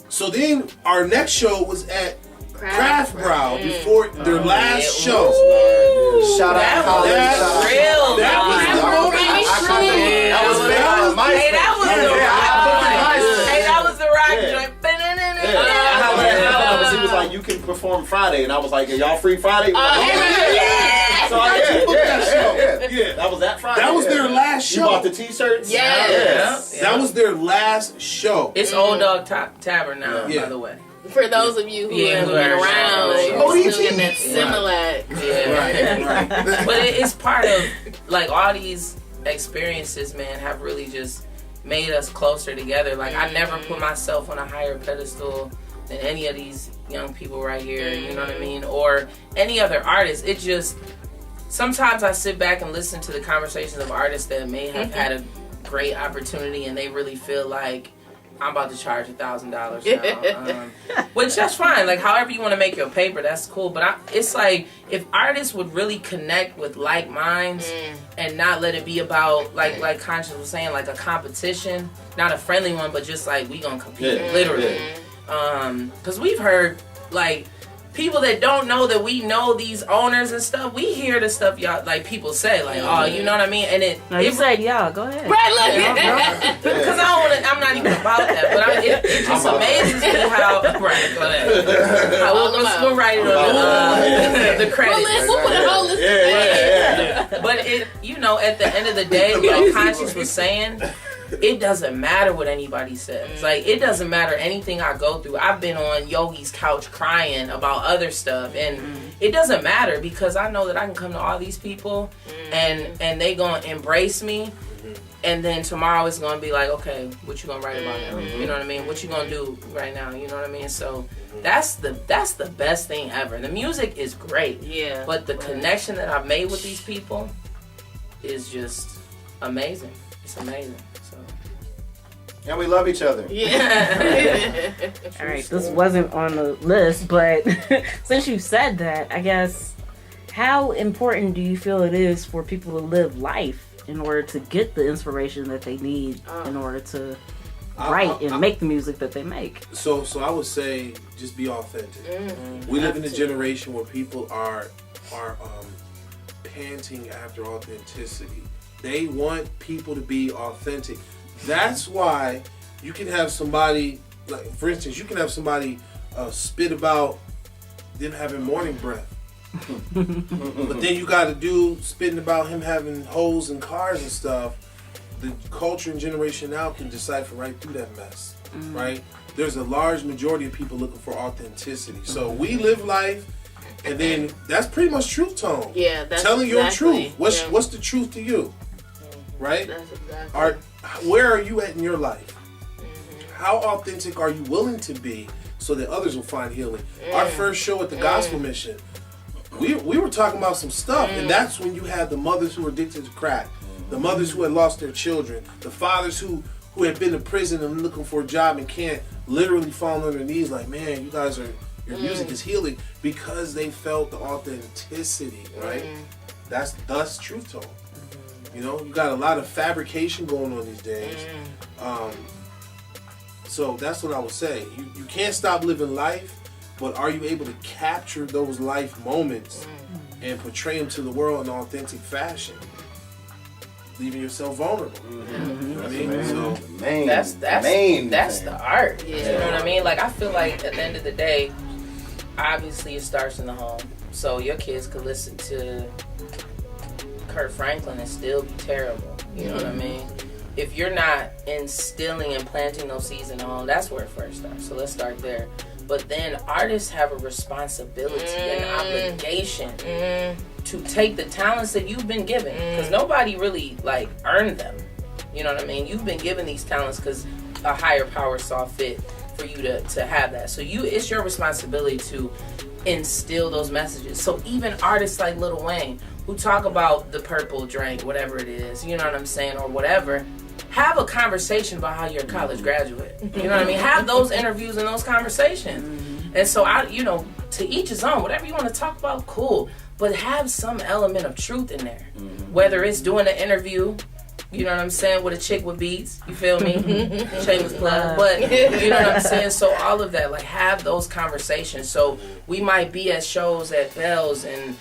So then our next show was at Craft Brow before their last show. Shout out Colin. That's Shout out- real. That was Craft the Brow moment. made me scream. That was Hey, that was the rock. Hey, that was the rock Yeah. joint. He was like, you can perform Friday, and I was like, are y'all free Friday? Yeah. So I You booked that show. Yeah. That was that Friday. That was their last You show. bought the t-shirts? Yes. Yeah. That was their last show. It's Old Dog Tavern now, Yeah. by the way. For those of you who Yeah, have who been are around, around. you still get that Similac. Yeah. Right. But it's part of, like, all these experiences, man, have really just made us closer together. Like, I never put myself on a higher pedestal than any of these young people right here, you know what I mean? Or any other artist. It just, sometimes I sit back and listen to the conversations of artists that may have had a great opportunity and they really feel like, I'm about to charge $1,000 now. Which that's fine. Like, however you want to make your paper, that's cool. But it's like, if artists would really connect with like minds and not let it be about, like Conscious was saying, like a competition, not a friendly one, but just like, we gonna compete, literally. Because we've heard, like, people that don't know that we know these owners and stuff, we hear the stuff y'all, like, people say, like, oh, you know what I mean? And No, you said y'all. Go ahead. Right, look. because I'm not even about that, but it just amazes me how, right, go ahead. We'll write it on the credits. We'll put a whole list Yeah. But it, you know, at the end of the day, like Conscious was saying, it doesn't matter what anybody says. Like, it doesn't matter anything I go through. I've been on Yogi's couch crying about other stuff, and it doesn't matter because I know that I can come to all these people and they gonna embrace me. And then tomorrow it's gonna be like, okay, what you gonna write about now? You know what I mean? What you gonna do right now? You know what I mean? So that's the best thing ever. The music is great, Yeah. but the connection that I've made with these people is just amazing. It's amazing. So And we love each other. Yeah. All right, this wasn't on the list, but since you said that, I guess, how important do you feel it is for people to live life in order to get the inspiration that they need in order to write and make the music that they make? So I would say just be authentic. We live in a generation where people are panting after authenticity. They want people to be authentic. That's why you can have somebody, like, for instance, you can have somebody spit about them having morning breath. But then you got a dude spitting about him having hoes and cars and stuff. The culture and generation now can decipher right through that mess, right? There's a large majority of people looking for authenticity. So we live life, and then that's pretty much truth tone. Yeah, that's telling your exactly. truth. What's the truth to you, right? That's exactly. Where are you at in your life? How authentic are you willing to be so that others will find healing? Our first show at the Gospel Mission, we were talking about some stuff, and that's when you had the mothers who were addicted to crack, the mothers who had lost their children, the fathers who had been in prison and looking for a job and can't literally fall on their knees like, man, you guys are, your music is healing, because they felt the authenticity, right? That's truth tone. You know, you got a lot of fabrication going on these days. So that's what I would say. You can't stop living life, but are you able to capture those life moments and portray them to the world in an authentic fashion? Leaving yourself vulnerable. You know what I mean? So that's the art. Yeah. You know what I mean? Like, I feel like at the end of the day, obviously it starts in the home. So your kids could listen to Kurt Franklin and still be terrible. You know what I mean? If you're not instilling and planting those seeds in the home, that's where it first starts. So let's start there. But then artists have a responsibility, an obligation to take the talents that you've been given, because nobody really like earned them. You know what I mean? You've been given these talents because a higher power saw fit for you to have that. So it's your responsibility to instill those messages. So even artists like Lil Wayne, who talk about the purple drink, whatever it is, you know what I'm saying, or whatever, have a conversation about how you're a college graduate. You know what I mean? Have those interviews and those conversations. And so to each his own. Whatever you want to talk about, cool. But have some element of truth in there. Whether it's doing an interview, you know what I'm saying, with a chick with beats, you feel me? Shameless plug. But you know what I'm saying? So all of that, like, have those conversations. So we might be at shows at Bells and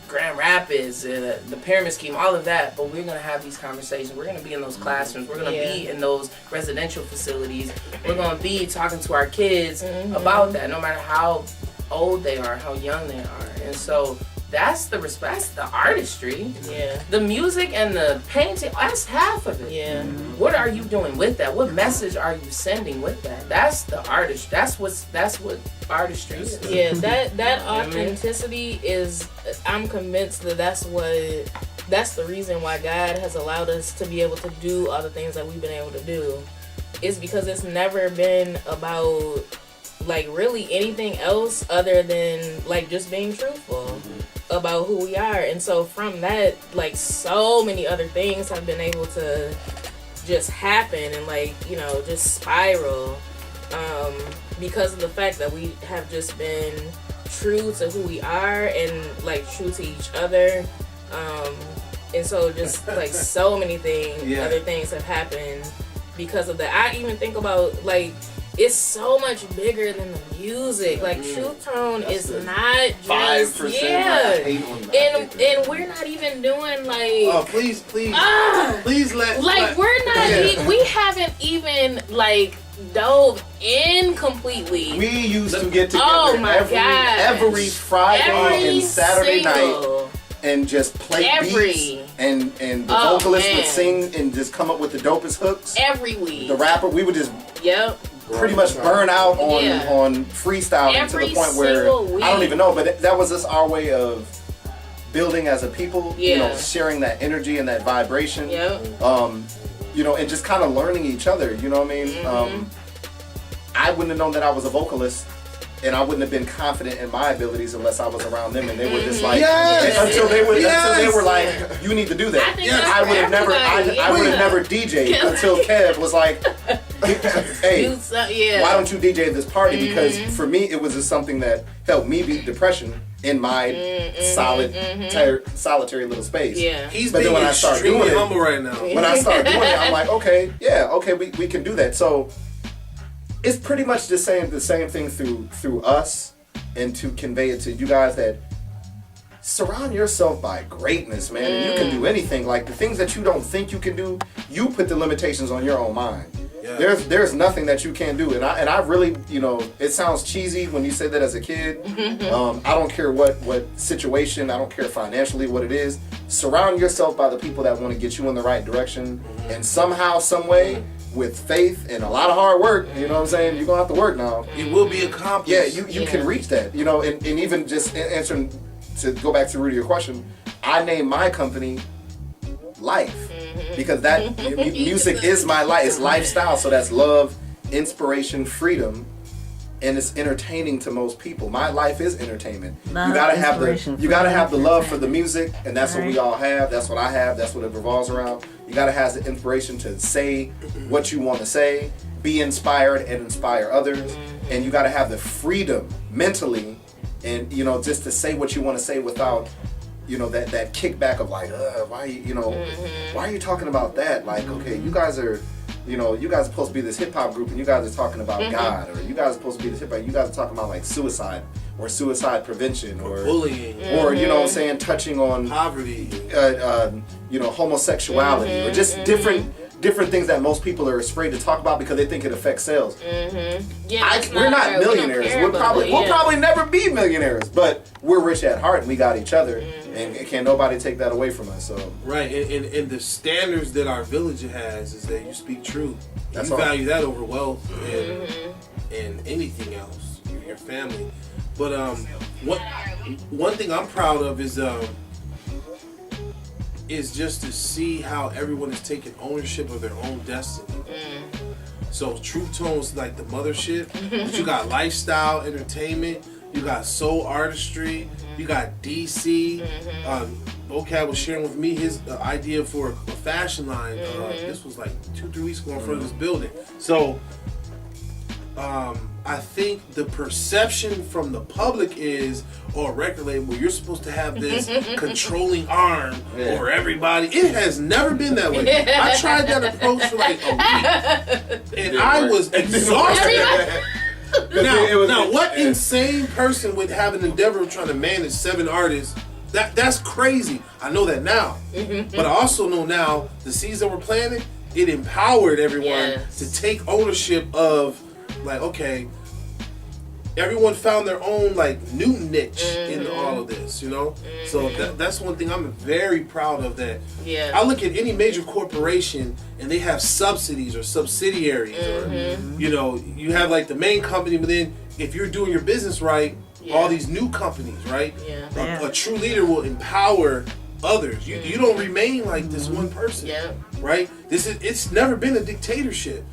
Grand Rapids, the Pyramid Scheme, all of that, but we're going to have these conversations. We're going to be in those classrooms. We're going to be in those residential facilities. We're going to be talking to our kids about that, no matter how old they are, how young they are. And so that's the respect, that's the artistry. Yeah. The music and the painting, that's half of it. Yeah. What are you doing with that? What message are you sending with that? That's the artist. That's what artistry is. Yeah, that know what I mean? authenticity is, I'm convinced that that's the reason why God has allowed us to be able to do all the things that we've been able to do. Is because it's never been about like really anything else other than like just being truthful about who we are. And so from that, like so many other things have been able to just happen and like, you know, just spiral because of the fact that we have just been true to who we are and like true to each other. And so just like so many things, other things have happened because of that. I even think about like, it's so much bigger than the music. Like Truth Tone is not just 5%. I hate on that. and we're not even doing like Oh, please let like we're not we haven't even like dove in completely. We used to get together Oh my every gosh. Friday Every and Saturday night single- and just play beats and the Oh, vocalist man. would sing and just come up with the dopest hooks. every week. The rapper, we would just Yep. pretty much burn out on Yeah. on freestyling to Every the point where single week. I don't even know, but that was just our way of building as a people. You know, Yeah. sharing that energy and that vibration. Yep. You know, and just kind of learning each other. You know what I mean? I wouldn't have known that I was a vocalist. And I wouldn't have been confident in my abilities unless I was around them, and they were just like, until they were like, you need to do that. I think that's I would for have never, everybody. I would have never DJ'd until Kev was like, hey, Do some- yeah. why don't you DJ this party? Because for me, it was just something that helped me beat depression in my solitary little space. Yeah. He's But then being when I start extremely doing it- humble right now. When I started doing it, I'm like, okay, we can do that. So it's pretty much the same thing through us, and to convey it to you guys that surround yourself by greatness, man. And you can do anything. Like the things that you don't think you can do, you put the limitations on your own mind. Yeah. There's nothing that you can't do, and I really, you know, it sounds cheesy when you said that as a kid. I don't care what situation, I don't care financially what it is. Surround yourself by the people that want to get you in the right direction, and somehow, some way, with faith and a lot of hard work, you know what I'm saying? You're gonna have to work now. It will be accomplished. Yeah, you can reach that, you know, and even just answering to go back to Rudy your question, I named my company Life because that music is my life. It's lifestyle, so that's love, inspiration, freedom, and it's entertaining to most people. My life is entertainment. Love, you gotta have inspiration, the love for the entertainment. music, and that's what we all have. That's what I have. That's what it revolves around. You gotta have the inspiration to say what you want to say, be inspired, and inspire others. And you gotta have the freedom mentally, and you know, just to say what you want to say without, you know, that kickback of like, why are you talking about that? Like, okay, you guys are supposed to be this hip hop group, and you guys are talking about God, or you guys are supposed to be this hip hop. You guys are talking about like suicide or suicide prevention or bullying, or you know what I'm saying, touching on poverty, you know, homosexuality, or just different things that most people are afraid to talk about because they think it affects sales. Yeah, We're not we don't millionaires. care We'll about it, we'll yeah. probably never be millionaires, but we're rich at heart, and we got each other, and can't nobody take that away from us. So right? And the standards that our village has is that you speak truth. That's You all. value that over wealth and anything else. Your family. But one thing I'm proud of is just to see how everyone is taking ownership of their own destiny. So Truth Tone's like the mothership, but you got lifestyle entertainment, you got soul artistry, you got DC. Vocab was sharing with me his idea for a fashion line. This was like 2-3 weeks ago in front of this building. So I think the perception from the public is, a record label, you're supposed to have this controlling arm over everybody. It has never been that way. I tried that approach for like a week, and I was exhausted. Now, what insane person would have an endeavor of trying to manage 7 artists? That's crazy. I know that now, but I also know now the seeds that we're planting, it empowered everyone to take ownership of, like, okay, everyone found their own like new niche in all of this, you know. So that's one thing I'm very proud of. That Yeah. I look at any major corporation and they have subsidies or subsidiaries, or you know, you have like the main company, but then if you're doing your business right, all these new companies, right? Yeah. A true leader will empower others. You don't remain like this one person, Yeah. right? It's never been a dictatorship.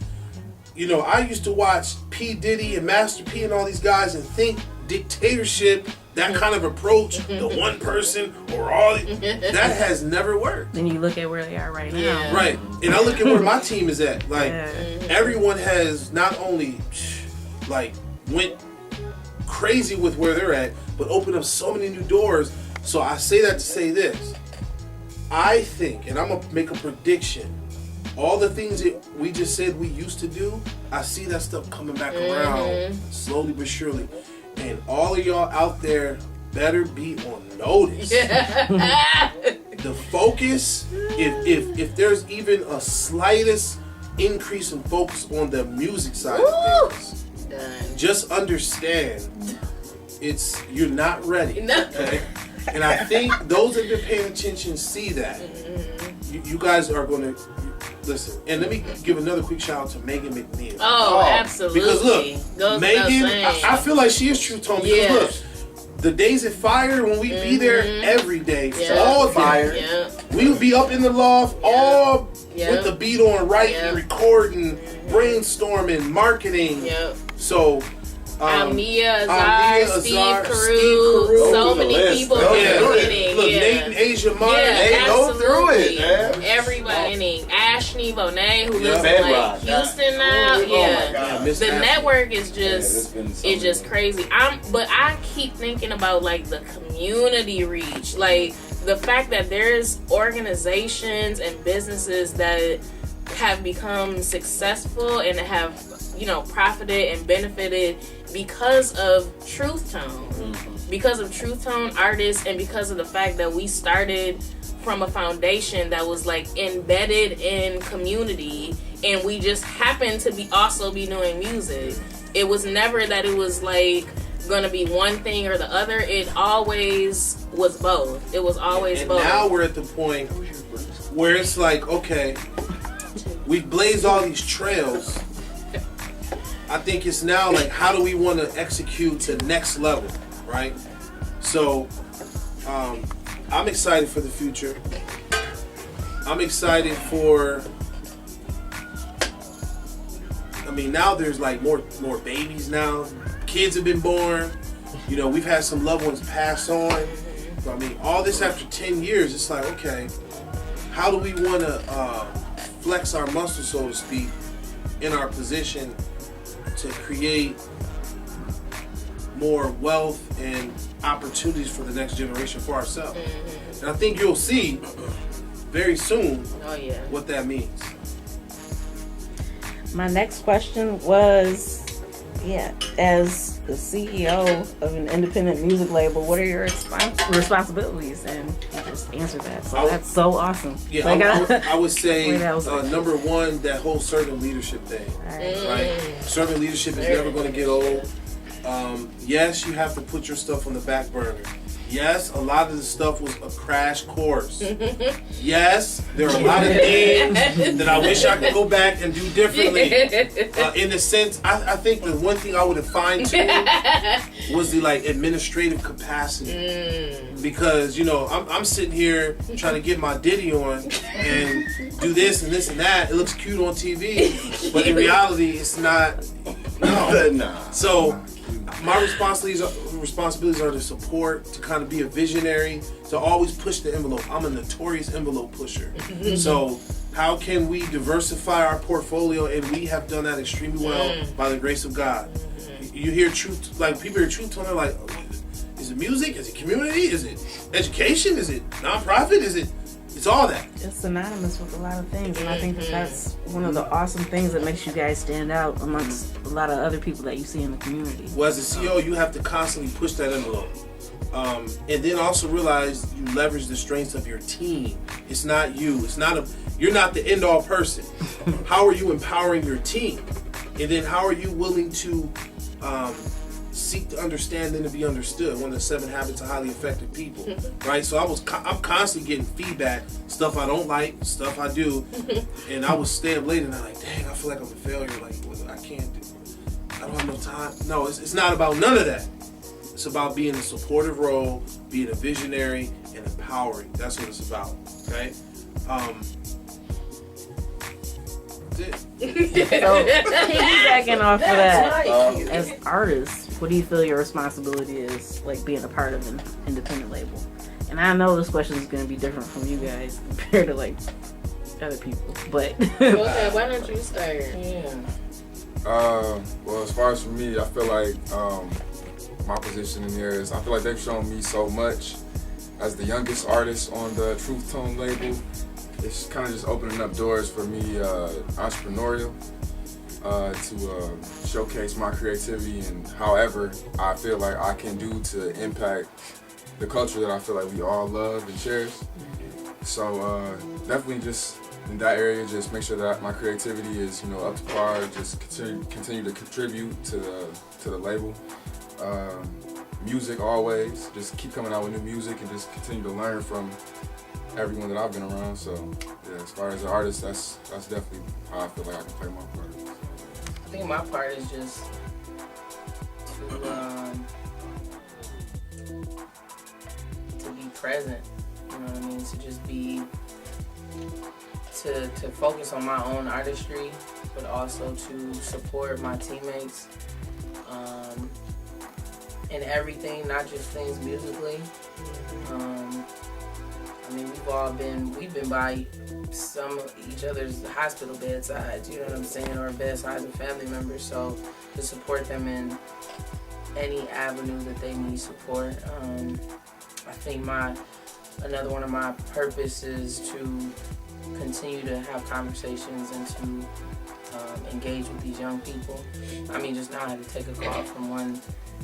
You know, I used to watch P. Diddy and Master P and all these guys and think dictatorship, that kind of approach, the one person or all, that has never worked. Then you look at where they are right now. Yeah. Right. And I look at where my team is at. Like, Yeah. everyone has not only, like, went crazy with where they're at, but opened up so many new doors. So I say that to say this. I think, and I'm going to make a prediction, all the things that we just said we used to do, I see that stuff coming back around slowly but surely. And all of y'all out there better be on notice. The focus, if there's even a slightest increase in focus on the music side of things, Done. just understand you're not ready. No. Okay? And I think those that have been paying attention see that. You guys are going to listen. And let me give another quick shout out to Megan McNeil. Oh, absolutely. Because look, Goes Megan, without saying. I feel like she is true tone. Because Yeah. look, the days at Fire, when we be there every day, Yeah. all Fire. day, Yeah. we would be up in the loft, all Yeah. with the beat on, writing, Yeah. recording, brainstorming, marketing. Yep. So, Amnia Amnia Azar, Steve Azar, Carew, Steve Carew. so Go through many the list. people Go are yeah, getting. look, Yeah. Nate and Asia Martin. Yeah, Hey, go through it, absolutely. man. Everybody. Ashley Bonet, who Yeah. lives in Bedrock. like Houston now. Oh, Yeah. my God. Miss The Ashley. network is there's just been so it's just many. crazy. But I keep thinking about like the community reach, like the fact that there's organizations and businesses that have become successful and have, you know, profited and benefited because of Truth Tone, because of Truth Tone artists, and because of the fact that we started from a foundation that was like embedded in community, and we just happened to be also be doing music. It was never that it was like gonna be one thing or the other. It always was both. It was always And both. now we're at the point where it's like, okay, we've blazed all these trails. I think it's now like, how do we want to execute to next level, right? So, I'm excited for the future. I'm excited for. I mean, now there's like more babies now. Kids have been born. You know, we've had some loved ones pass on. So, I mean, all this after 10 years, it's like, okay, how do we want to flex our muscle, so to speak, in our position to create more wealth and opportunities for the next generation for ourselves? And I think you'll see very soon Oh yeah. what that means. My next question was, as the CEO of an independent music label, what are your responsibilities? And you just answered that. So that's so awesome. Yeah, Like, I would say Wait, that was- number one, that whole servant leadership thing. Right? Servant leadership is never going to get old. Yes, you have to put your stuff on the back burner. Yes, a lot of the stuff was a crash course. Yes, there are a lot of things that I wish I could go back and do differently. In the sense, I think the one thing I would have fine-tuned was the like administrative capacity. Because, you know, I'm sitting here trying to get my Diddy on and do this and this and that. It looks cute on TV, but in reality, it's not. No. Nah. So my responsibilities are to support, to kind of be a visionary, to always push the envelope. I'm a notorious envelope pusher. So how can we diversify our portfolio? And we have done that extremely well by the grace of God. You hear truth, like people hear truth tone, they're like, is it music? Is it community? Is it education? Is it nonprofit? Is it? It's all that. It's synonymous with a lot of things, and I think that's one of the awesome things that makes you guys stand out amongst a lot of other people that you see in the community. Well, as a CEO, you have to constantly push that envelope. And then also realize you leverage the strengths of your team. It's not you. You're not the end all person. How are you empowering your team? And then how are you willing to seek to understand than to be understood. One of the 7 habits of highly effective people, right? So I'm constantly getting feedback, stuff I don't like, stuff I do, and I would stay up late and I'm like, dang, I feel like I'm a failure. Like, I can't do. I don't have no time. No, it's not about none of that. It's about being a supportive role, being a visionary, and empowering. That's what it's about. Okay. That's it. So piggybacking off of that, Right. as artists, what do you feel your responsibility is, like being a part of an independent label? And I know this question is going to be different from you guys compared to like other people, but Okay, why don't you start? Yeah. Well, as far as for me, I feel like my position in here is I feel like they've shown me so much as the youngest artist on the Truth Tone label. It's kind of just opening up doors for me, entrepreneurial, to showcase my creativity and however I feel like I can do to impact the culture that I feel like we all love and cherish. So definitely just in that area, just make sure that my creativity is, up to par. Just continue to contribute to the label. Music always, just keep coming out with new music and just continue to learn from everyone that I've been around. So yeah, as far as an artist, that's definitely how I feel like I can play my part. I think my part is just to be present. You know what I mean? To just be to focus on my own artistry, but also to support my teammates in everything, not just things musically. I mean, we've been by some of each other's hospital bedsides, you know what I'm saying, or bedsides of family members. So to support them in any avenue that they need support. I think another one of my purposes is to continue to have conversations and to engage with these young people. I mean, just now I had to take a call from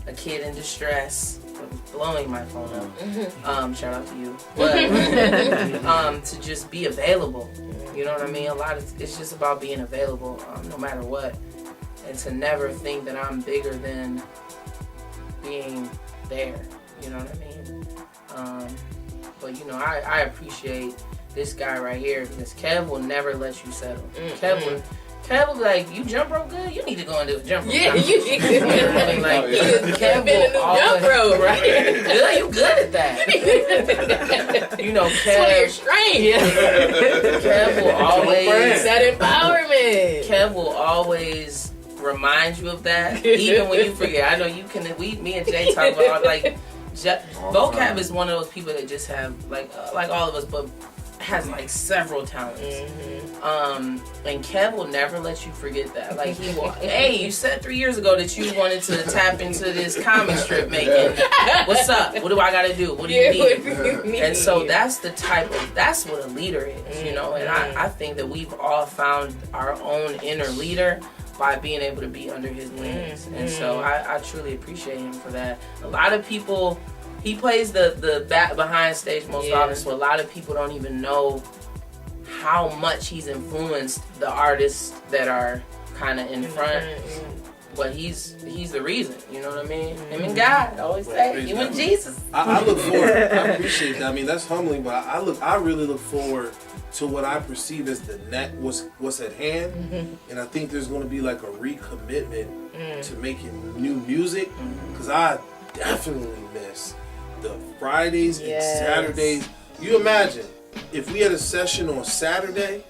a kid in distress that was blowing my phone up. Shout out to you. But to just be available, you know what I mean? It's just about being available, no matter what, and to never think that I'm bigger than being there. You know what I mean? But I appreciate this guy right here because Kev will never let you settle. Kev will be like, you jump rope good? You need to go and do a jump rope. Yeah, you need to know what I mean? Like, Kev been in will the always, jump rope, right? Yeah, you good at that. It's one of your Kev. strengths. Kev will always. That empowerment. Kev will always remind you of that, even when you forget. I know you can. Me and Jay talk about like. Vocab is one of those people that just have like all of us, but has like several talents. And Kev will never let you forget that. Like he will. Hey, you said 3 years ago that you wanted to tap into this comic strip making. What's up? What do I got to do? What do you need? And so that's what a leader is, And I think that we've all found our own inner leader by being able to be under his wings. And so I truly appreciate him for that. A lot of people, he plays the back behind stage most often, so a lot of people don't even know how much he's influenced the artists that are kind of in front. But he's the reason, you know what I mean? Him and God, I always say, you and Jesus. I look forward. I appreciate that. I mean, that's humbling, but I really look forward to what I perceive as what's at hand, and I think there's going to be like a recommitment to making new music, because I definitely miss the Fridays and Saturdays. You imagine if we had a session on Saturday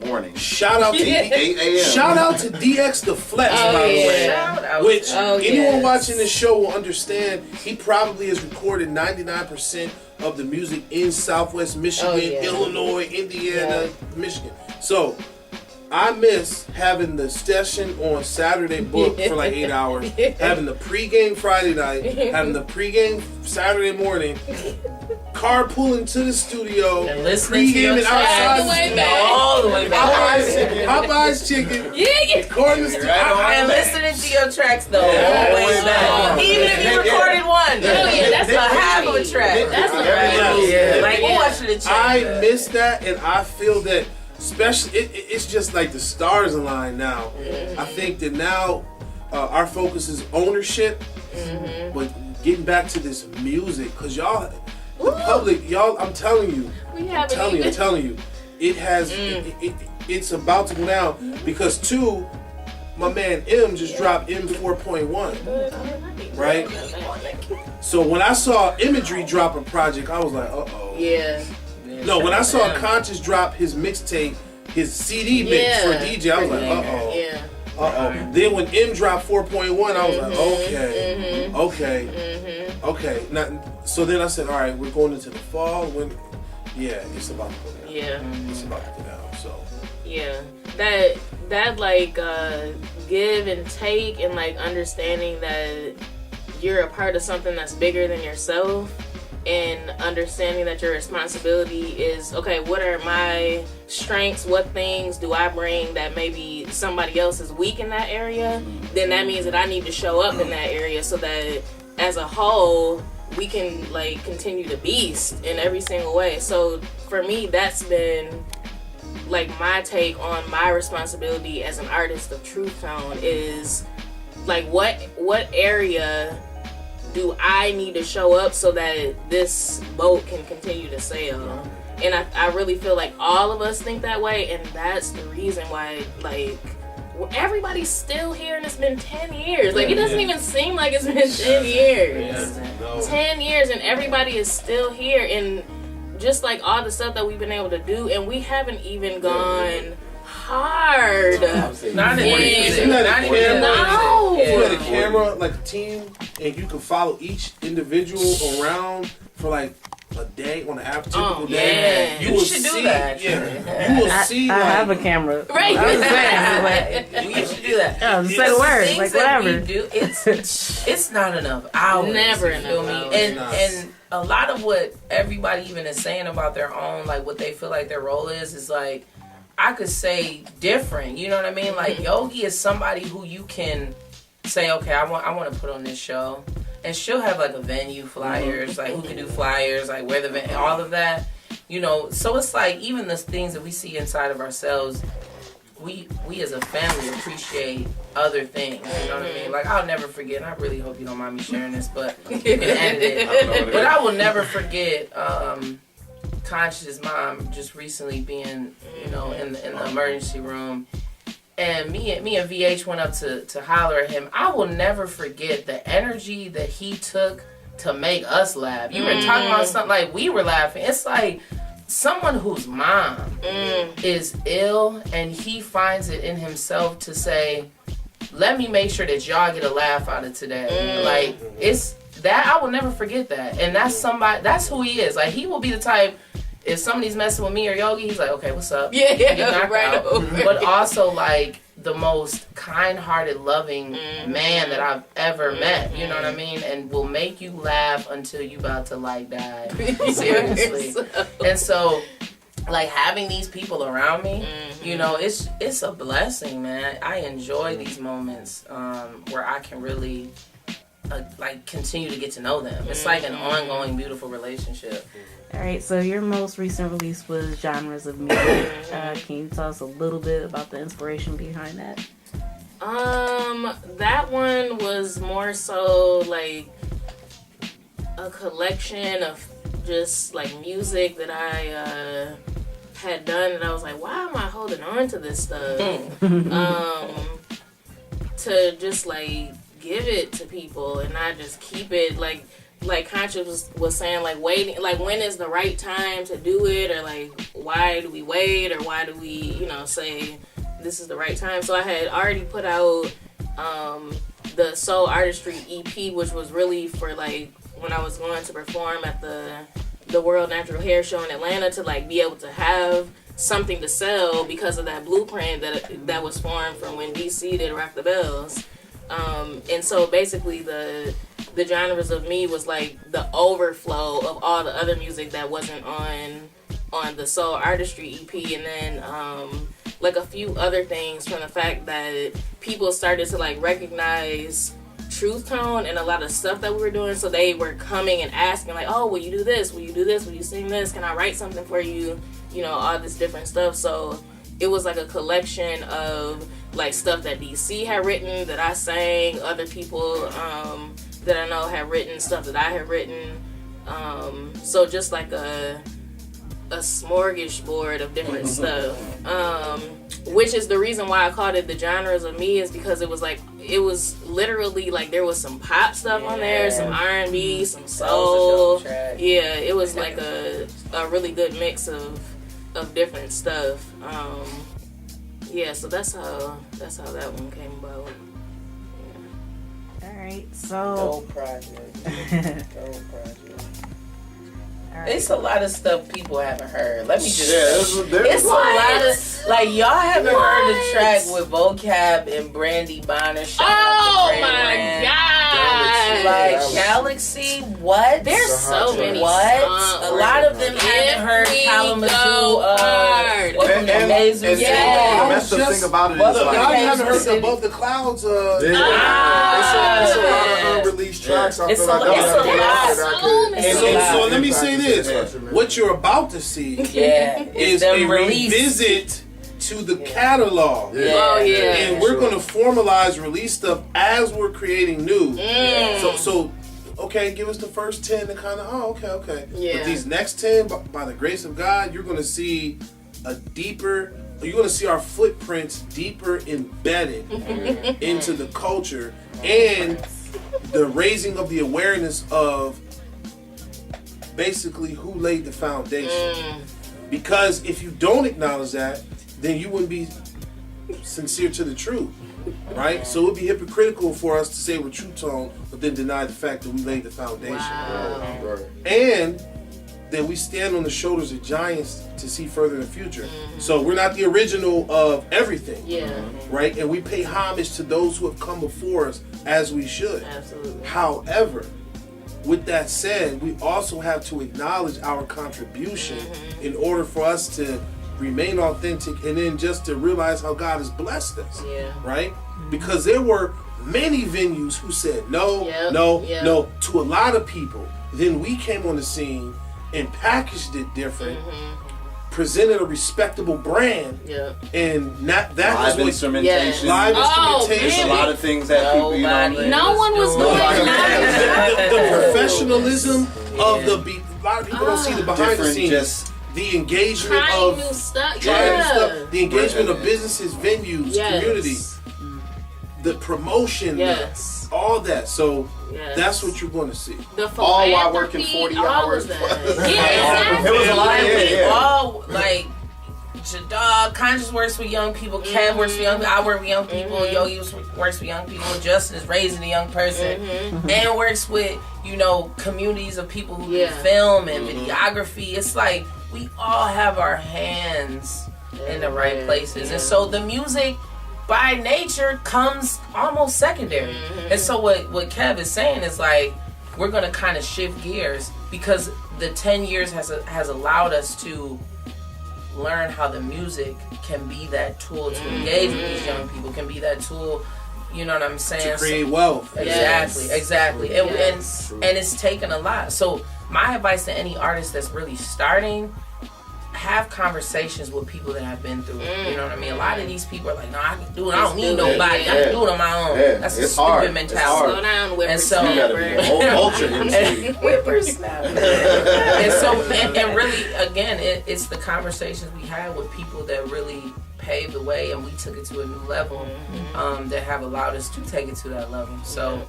morning. Shout out to 8 a.m. Shout out to DX the Flex, by the way. Shout out. Which anyone watching this show will understand. He probably has recorded 99% of the music in Southwest Michigan, Illinois, Indiana, Michigan. So I miss having the session on Saturday booked for like 8 hours, having the pregame Friday night, having the pregame Saturday morning, carpooling to the studio, and listening to your outside all the way back. Popeye's chicken. And listening to your tracks though, always back. Even if you recorded one, that's a half of a track. That's right. Like what should it change? I miss that, and I feel that. Especially, it's just like the stars align now. I think that now our focus is ownership, but getting back to this music, because y'all, the public, y'all, I'm telling you, I'm telling you, it has, it's about to go down because two, my man M just dropped M 4.1, right? So when I saw Imagery drop a project, I was like, uh-oh. Yeah. No, when I saw Conscious drop his mixtape, his CD mix for DJ, I was like, uh-oh. Yeah. Uh-oh. Then when M dropped 4.1, I was like, okay. Now, so then I said, all right, we're going into the fall. It's about to go down. Yeah. It's about to go down, so. Yeah. That like give and take and like understanding that you're a part of something that's bigger than yourself, and understanding that your responsibility is, okay, what are my strengths? What things do I bring that maybe somebody else is weak in that area? Then that means that I need to show up in that area so that as a whole, we can like continue to beast in every single way. So for me, that's been like my take on my responsibility as an artist of Truth Tone is like what area do I need to show up so that this boat can continue to sail? And I really feel like all of us think that way, and that's the reason why like everybody's still here and it's been 10 years. Like it doesn't even seem like it's been 10 years. 10 years and everybody is still here, and just like all the stuff that we've been able to do, and we haven't even gone hard. Not even Isn't that a camera? No. If you had a camera, like a team, and you can follow each individual around for like a day, on an typical day, yeah. you will should do see, that. Yeah, you will see. I like, have a camera. Right. I was saying, like, We should do that. yeah, say the word, Things like that whatever. we do, it's not enough hours. Never you feel enough me? hours. And a lot of what everybody even is saying about their own, like what they feel like their role is like, I could say different. You know what I mean? Like Yogi is somebody who you can say, okay, I want to put on this show, and she'll have like a venue, flyers, like who can do flyers, like where the all of that. You know, so it's like even the things that we see inside of ourselves, we as a family appreciate other things. You know what I mean? Like I'll never forget, and I really hope you don't mind me sharing this, but you can end it. But I will never forget Conscious' mom just recently being, you know, in the emergency room. And me and VH went up to holler at him. I will never forget the energy that he took to make us laugh. You were talking about something like we were laughing. It's like someone whose mom is ill and he finds it in himself to say, let me make sure that y'all get a laugh out of today. Like it's that, I will never forget that. And that's somebody, that's who he is. Like he will be the type, if somebody's messing with me or Yogi, he's like, okay, what's up? Yeah, right. But also like the most kind-hearted, loving man that I've ever met. You know what I mean? And will make you laugh until you about to like die. Seriously. And so, like having these people around me, you know, it's a blessing, man. I enjoy these moments where I can really like continue to get to know them. It's like an ongoing, beautiful relationship. All right, so your most recent release was Genres of Music. Can you tell us a little bit about the inspiration behind that? That one was more so like a collection of just like music that I had done, and I was like, why am I holding on to this stuff? To just like give it to people and not just keep it like Conscious was saying, like waiting, like when is the right time to do it, or like why do we wait, or why do we, you know, say this is the right time. So I had already put out the Soul Artistry EP, which was really for like when I was going to perform at the World Natural Hair Show in Atlanta, to like be able to have something to sell because of that blueprint that was formed from when DC did Rock the Bells. And so basically the Genres of Me was like the overflow of all the other music that wasn't on the Soul Artistry EP, and then like a few other things from the fact that people started to like recognize Truth Tone and a lot of stuff that we were doing, so they were coming and asking like, oh, will you do this, will you do this, will you sing this, can I write something for you, you know, all this different stuff. So it was like a collection of like stuff that DC had written that I sang, other people that I know had written stuff that I had written. So just like a smorgasbord of different stuff. Which is the reason why I called it the genres of me, is because it was literally like there was some pop stuff on there, some R&B, some soul. Yeah, it was like a really good mix of different stuff. Yeah, so that's how that one came about. All right, so Dope project. Dope project. all right. It's a lot of stuff people haven't heard. Let me just Yeah, it's a lot of, like, y'all haven't heard the track with Vocab and Brandy Bonner. Shout out to Oh my Brandy. god! Like Galaxy, what? There's so many what? songs. A lot of them haven't heard If we Kalamazoo. go hard. Welcome to Mason and City. the messed up thing about it is Look, Look, like, I haven't heard City. Above the Clouds. Yeah. It's a lot of unreleased tracks. I It's feel a- like it's that a was lot. that I So could- many. And so let me say this: Yeah. what you're about to see Yeah, is it's a them released. revisit to the catalog. Yeah. Oh yeah. And we're gonna formalize release stuff as we're creating new. So okay, give us the first 10 to kind of okay. Yeah. But these next 10, by the grace of God, you're gonna see you're gonna see our footprints deeper embedded into the culture and the raising of the awareness of basically who laid the foundation. Because if you don't acknowledge that, then you wouldn't be sincere to the truth, right? So it would be hypocritical for us to say we're True Tone, but then deny the fact that we laid the foundation. Wow. Right. And that we stand on the shoulders of giants to see further in the future. So we're not the original of everything, Yeah. right? And we pay homage to those who have come before us, as we should. Absolutely. However, with that said, we also have to acknowledge our contribution in order for us to remain authentic, and then just to realize how God has blessed us, Yeah. right? Because there were many venues who said no, Yep, no, yep. no to a lot of people. Then we came on the scene and packaged it different, presented a respectable brand, Yeah. and that live was instrumentation. live Oh, instrumentation. There's a lot of things that people, you know what I mean? No one was doing that. the professionalism of the beat. A lot of people don't see the behind the Different, scenes. just The engagement Trying new of stuff. trying new Yeah. stuff, the engagement of businesses, venues, Yes. community, the promotion, Yes. all that. So Yes. that's what you're going to see. The all while working philanthropy, 40 all hours of that. plus. Yeah, exactly. It was a lot, yeah. All like Jadog, Conscious works with young people, Kev works with young people, I work with young people, Yogi works with young people, Justin is raising a young person, and works with, you know, communities of people who Yeah. do film and videography. It's like we all have our hands in the right places. And so the music by nature comes almost secondary. And so what Kev is saying is like we're gonna kind of shift gears because the 10 years has allowed us to learn how the music can be that tool to engage with these young people, can be that tool, you know what I'm saying? To create wealth. Exactly, Yes. exactly. Yes. And it's taken a lot. So my advice to any artist that's really starting, have conversations with people that have been through it. You know what I mean? A lot of these people are like, no, I can do it. I don't need nobody. I can do it on my own. Yeah, That's a it's stupid hard. It's mentality. Slow down, And so- You gotta be an ultra MC. Whippersnapper. And so, and really, again, it's the conversations we had with people that really paved the way, and we took it to a new level, that have allowed us to take it to that level. So,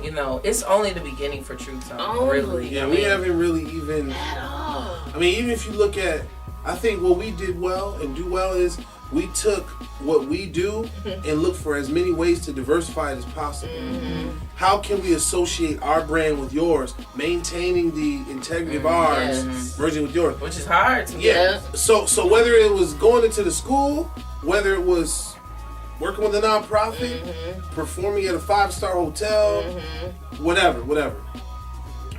you know, it's only the beginning for Truth Tone, Only. really. Yeah, I we mean, haven't really even. At all. I mean, even if you look at, I think what we did well and do well is we took what we do and look for as many ways to diversify it as possible. How can we associate our brand with yours, maintaining the integrity of ours, Yes. merging with yours? which is hard to Yeah. get. So whether it was going into the school, whether it was working with a nonprofit, performing at a 5-star hotel, whatever.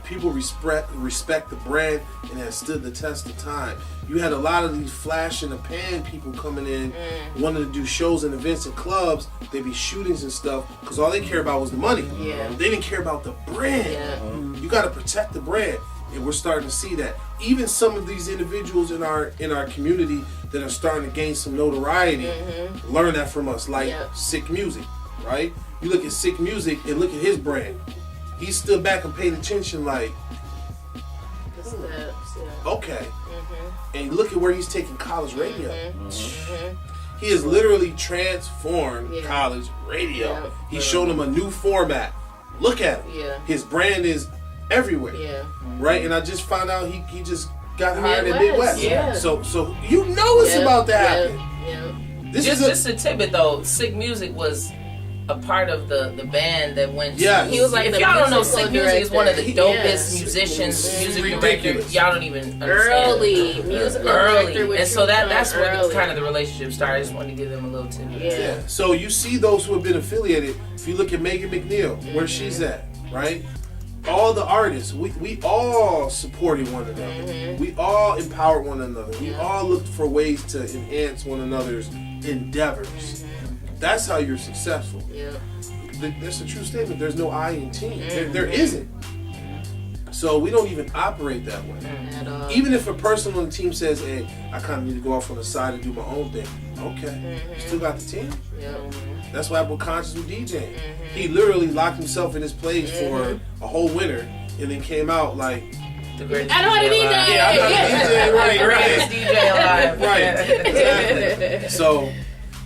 People respect the brand and has stood the test of time. You had a lot of these flash in the pan people coming in, wanting to do shows and events and clubs. They'd be shootings and stuff because all they care about was the money. Yeah. They didn't care about the brand. Yeah. You got to protect the brand. And we're starting to see that. Even some of these individuals in our community that are starting to gain some notoriety learn that from us, like Sick Music, right? You look at Sick Music and look at his brand. He stood back and paid attention like, okay. And look at where he's taking college radio. He has literally transformed college radio. He showed them a new format. Look at him. His brand is everywhere. Right? And I just found out he just got hired at Midwest. So you know it's about to happen. This is just a tidbit though. Sick Music was a part of the band that went to. He was like, if the y'all don't know, musical Sick Music is one of the director. dopest musicians, music Ridiculous. directors. Y'all don't even understand. Early musical director with And so that's where early. kind of the relationship started. I just wanted to give them a little tidbit. Yeah. So you see those who have been affiliated. If you look at Megan McNeil, where she's at, right? All the artists, we all supported one another. We all empowered one another. We all looked for ways to enhance one another's endeavors. That's how you're successful. That's a true statement. There's no I in team. There isn't. So we don't even operate that way. At all. Even if a person on the team says, hey, I kind of need to go off on the side and do my own thing. Okay. You still got the team? That's what happened with Conscious with DJing. He literally locked himself in his place for a whole winter and then came out like, The greatest I know how to DJ DJ. alive. yeah, I'm not a DJ, right, Greatest DJ alive. Right. Exactly. So,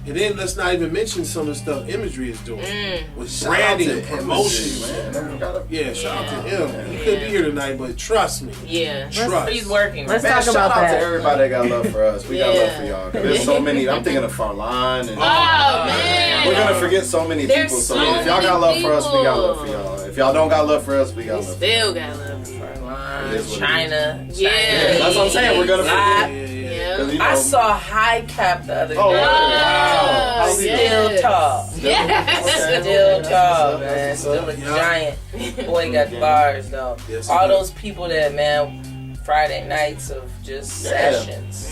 and then let's not even mention some of the stuff Imagery is doing with branding and promotion. Yeah, shout out to him. He couldn't be here tonight, but trust me. Trust. He's working. Let's Man, talk shout about out that. to everybody that got love for us. We got love for y'all. 'Cause there's so many. I'm thinking of Farlan. And man. we're gonna forget so many There's people. So so if y'all got love for us, we got love for people. y'all. If y'all don't got love for us, we got We love for y'all. still got love. It is what it China. Yeah. That's what I'm saying. We're gonna Yeah, forget. yeah, yeah. 'Cause, you I know, saw High Cap the other day. Oh, wow. Oh, Still tall. Yes. Still tall, That's man. what's Still up. a giant. Boy got bars though. Yes, All he does. those people that, man, Friday nights of just sessions.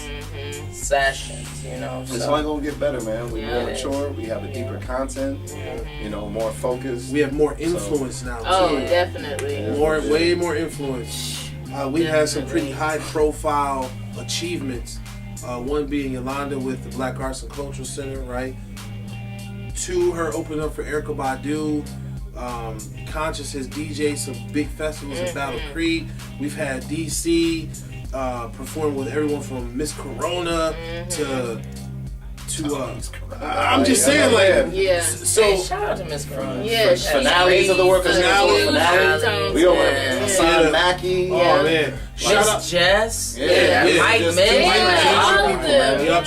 Sessions, you know. It's So. only gonna get better, man. We more Yeah. mature. We have a deeper content. You know, more focused. We have more influence now, too. Oh, definitely. Way more influence. We've had some pretty high profile achievements. One being Yolanda with the Black Arts and Cultural Center, right? Two, her opening up for Erykah Badu. Conscious has DJ'd some big festivals in Battle Creek. We've had DC perform with everyone from Miss Corona to I'm just saying, like, Yeah. so Hey, shout out to Miss Corona. Yeah, For Finales of the work of Finale. Finale. We over Yeah. Hassan Mackey. oh man, shout out. Miss Jess. Yeah. Mike Just Miller. two all people, of them. Yup,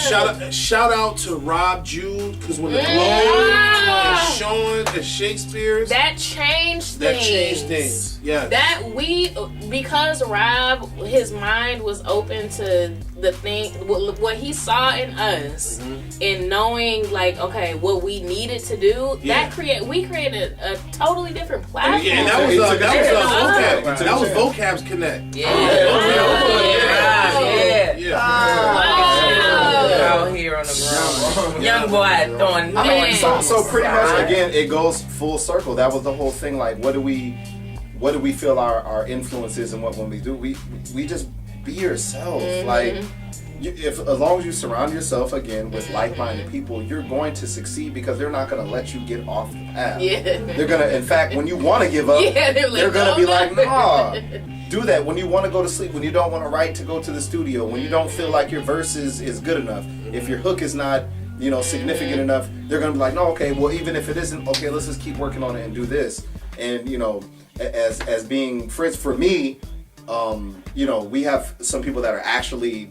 shout out to Rob Jude, because when the Globe and Sean and Shakespeare's That changed that things. changed things. Yeah. Because Rob, his mind was open to the thing, what he saw in us, and knowing like, okay, what we needed to do. Yeah. We created a totally different platform. Yeah, and that was Yeah. that was Vocab's Connect. Yeah. Yeah. Yeah. Wow. Out here on the ground. Young boy throwing. I mean, Man. so pretty much again, it goes full circle. That was the whole thing. Like, what do we feel our influence is, and what when we do, we just be yourself. Like, if as long as you surround yourself again with like-minded people, you're going to succeed because they're not going to let you get off the path. Yeah. They're gonna, in fact, when you want to give up, Yeah, they're like, gonna "No, be no." like, nah. Do that when you want to go to sleep, when you don't want to write to go to the studio, when you don't feel like your verse is good enough, if your hook is not, significant enough, they're gonna be like, no, okay, well, even if it isn't, okay, let's just keep working on it and do this. And as being friends, for me, we have some people that are actually,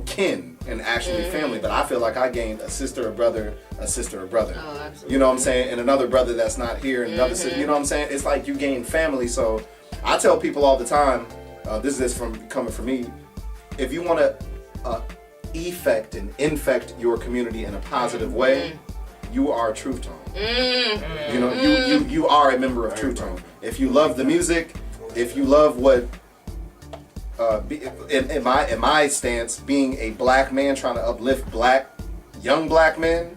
kin and actually family, but I feel like I gained a sister or brother. Oh, absolutely. You know what I'm saying? And another brother that's not here, and another sister, you know what I'm saying? It's like you gain family. So I tell people all the time, this is coming from me, if you want to effect and infect your community in a positive way, you are a Truth Tone. You are a member of Truth Tone. If you love the music, if you love what in my stance, being a black man trying to uplift young black men,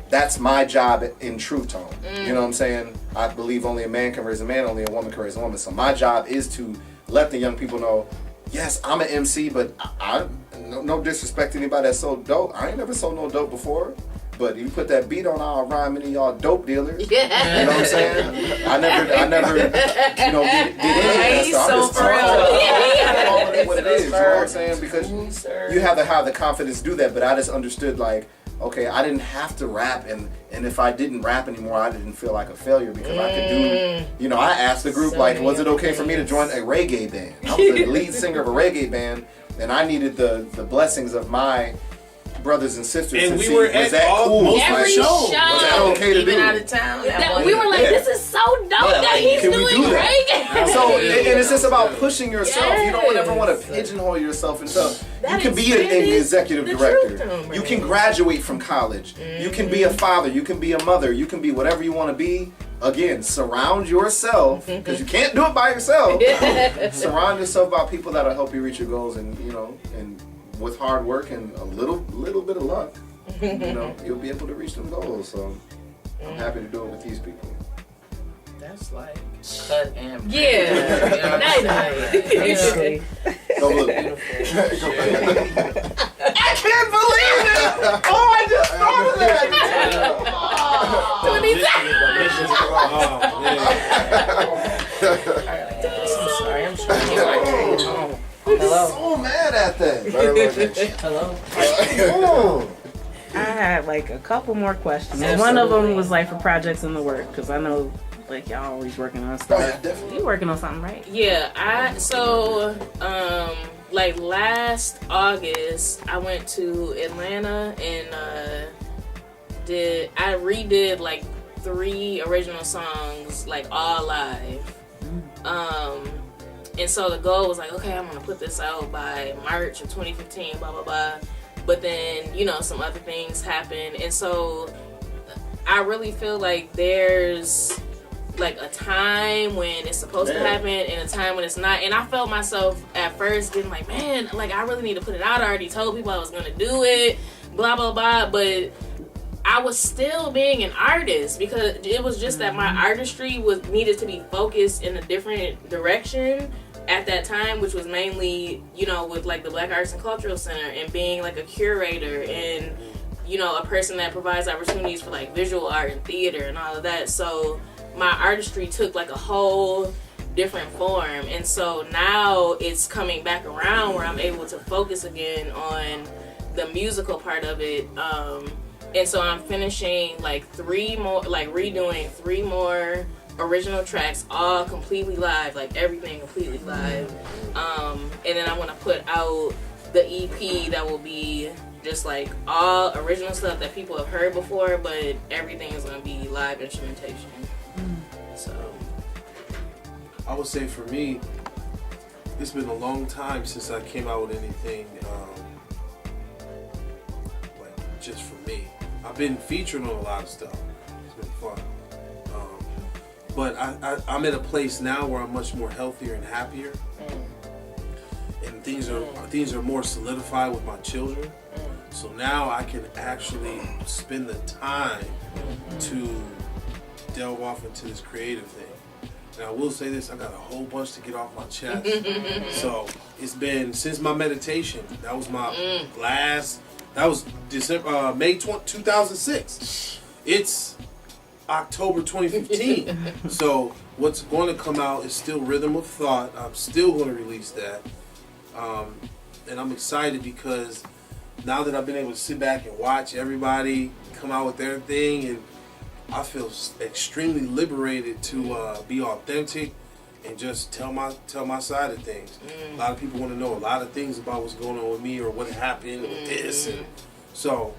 that's my job in Truth Tone. You know what I'm saying? I believe only a man can raise a man, only a woman can raise a woman. So my job is to let the young people know, yes, I'm an MC, but I no disrespect to anybody that sold dope. I ain't never sold no dope before. But you put that beat on, I'll rhyme any of y'all dope dealers. Yeah. You know what I'm saying? I never, you know, did any of that stuff. I'm just for real. calling it what it is. You know what I'm saying? Because Sir. you have to have the confidence to do that. But I just understood, like, okay, I didn't have to rap, and if I didn't rap anymore, I didn't feel like a failure because I could do, you know, I asked the group, So like, many was it okay for me to join a reggae band? I was the lead singer of a reggae band, and I needed the blessings of my brothers and sisters And to we see, were was at that all- cool? most Like, of the Every show. show. was that okay to Even do? out of town. That we were like, Yeah. this is so dope Yeah, that like, he's can we doing do that? reggae. So, and it's just about pushing yourself. You don't ever want to Yes. pigeonhole yourself into. You That can be an expanded executive the director. truth dome, You right? can graduate from college. You can be a father. You can be a mother. You can be whatever you want to be. Again, surround yourself because you can't do it by yourself. Surround yourself by people that'll help you reach your goals, and you know, and with hard work and a little bit of luck, you know, you'll be able to reach them goals. So I'm happy to do it with these people. That's like cut and Yeah. You know what I'm saying? You know, Basically. Go look. beautiful. I can't believe it! Oh, I just thought of that! I'm sorry, I'm trying to get my grade home. I'm Hello. so mad at that. Better look at you. Hello. Oh. I had like a couple more questions. One of them Absolutely. was like for projects in the work because I know like y'all always working on Oh, stuff. yeah, definitely. You working on something, right? Yeah, like last August, I went to Atlanta and I redid like 3 original songs, like all live. And so the goal was like, okay, I'm gonna put this out by March of 2015, blah blah blah. But then, you know, some other things happened, and so I really feel like there's like a time when it's supposed to happen and a time when it's not. And I felt myself at first getting like, man, like I really need to put it out. I already told people I was gonna do it, blah blah blah. But I was still being an artist because it was just that my artistry was needed to be focused in a different direction at that time, which was mainly, you know, with like the Black Arts and Cultural Center and being like a curator and, you know, a person that provides opportunities for like visual art and theater and all of that. So my artistry took like a whole different form, and so now it's coming back around where I'm able to focus again on the musical part of it. And so I'm finishing like 3 more, like redoing 3 more original tracks, all completely live, like everything completely live. And then I want to put out the EP that will be just like all original stuff that people have heard before, but everything is going to be live instrumentation. So I would say for me, it's been a long time since I came out with anything like just for me. I've been featured on a lot of stuff. It's been fun. But I'm at a place now where I'm much more healthier and happier. And things are more solidified with my children. So now I can actually spend the time to delve off into this creative thing. And I will say this, I got a whole bunch to get off my chest. So it's been since my meditation. That was my that was December, May 2006. It's October 2015. So what's going to come out is still Rhythm of Thought. I'm still going to release that. And I'm excited because now that I've been able to sit back and watch everybody come out with their thing, and I feel extremely liberated to be authentic and just tell my side of things. A lot of people want to know a lot of things about what's going on with me or what happened with this, and so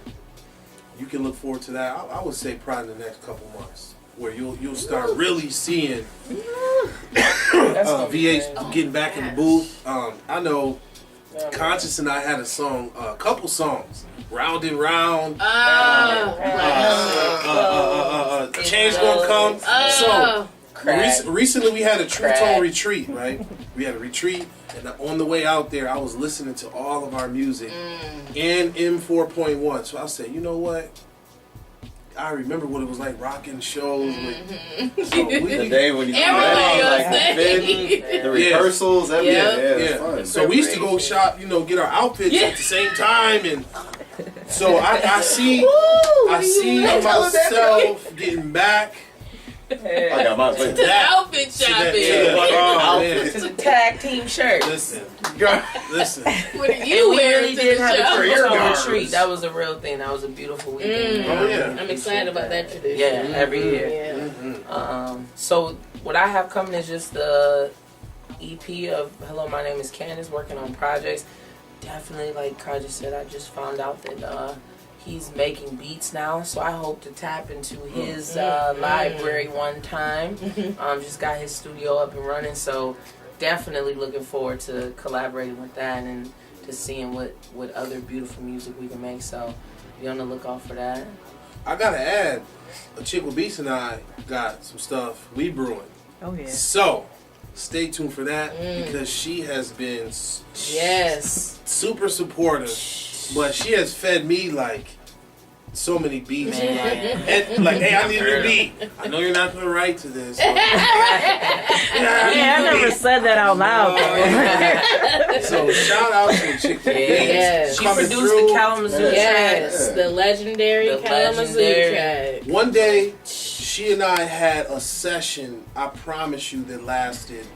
you can look forward to that. I would say probably in the next couple months, where you'll start really seeing VH getting back in the booth. I know Conscious and I had a couple songs, Round and Round. Change Gonna Come. So recently we had a True Tone retreat, right? We had a retreat, and on the way out there, I was listening to all of our music and M4.1. So I said, you know what? I remember what it was like rocking shows with. So The day when you Everybody like on the stage. fit, the rehearsals, everything. Yeah. Yeah, it's Yeah. fun. So we used to go shop, get our outfits at the same time, and so I see myself getting back. I got mine. Wait. To the outfit to that- shopping. to that- oh, man. This is a tag team shirt. Listen. What are And you we wearing really to did the have a show? career on guards. retreat. That was a real thing. That was a beautiful weekend. Oh, yeah. I'm excited about that tradition. Yeah, every year. Yeah. So what I have coming is just the EP of Hello, My Name is Candace, working on projects. Definitely, like Kai just said, I just found out that he's making beats now, so I hope to tap into his library one time. Just got his studio up and running, so definitely looking forward to collaborating with that and to seeing what other beautiful music we can make. So be on the lookout for that. I gotta add, a chick with beats and I got some stuff we brewing. Oh yeah. So stay tuned for that because she has been Yes. super supportive, but she has fed me like so many beats. And like, hey, I need a beat. I know you're not gonna write to this. So, Yeah, I never said that out loud. though. So shout out to the chick with beats. Yes. She coming produced through. the Kalamazoo Yes. track. The legendary The Kalamazoo legendary. track. One day, she and I had a session, I promise you, that lasted.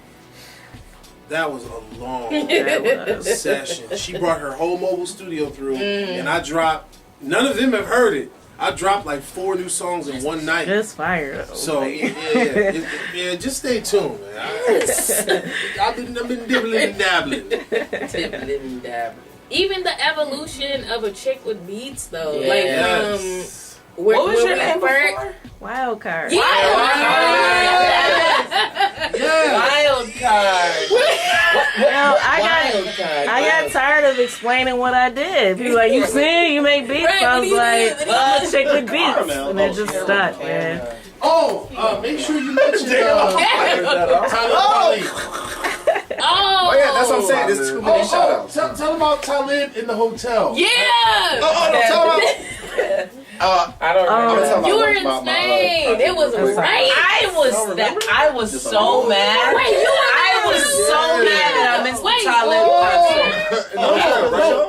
That was a long That was. session. She brought her whole mobile studio through, and I dropped, none of them have heard it. I dropped like 4 new songs in one night. Just fire. So, yeah, just stay tuned, man. I've been dibbling and dabbling. Dibbling and dabbling. Even the evolution of a chick with beats, though. Yes. Like, where, What was where your we name first- before? Wild card. Yeah. Wild card. Well, Wild card. I got tired of explaining what I did. People like, you sing, you make beats. Right, I what was do you like, do? I'm a chick with beats. Caramel. And it just stuck, man. Oh, make sure you mention Tyler Talib. Oh, yeah, that's what I'm saying. There's too many shout outs. Tell them about Talib in the hotel. Yeah. I don't remember. You were in Spain. It was right. I was so mad. Wait, you were I was so mad that I missed the Wait, Talib concert.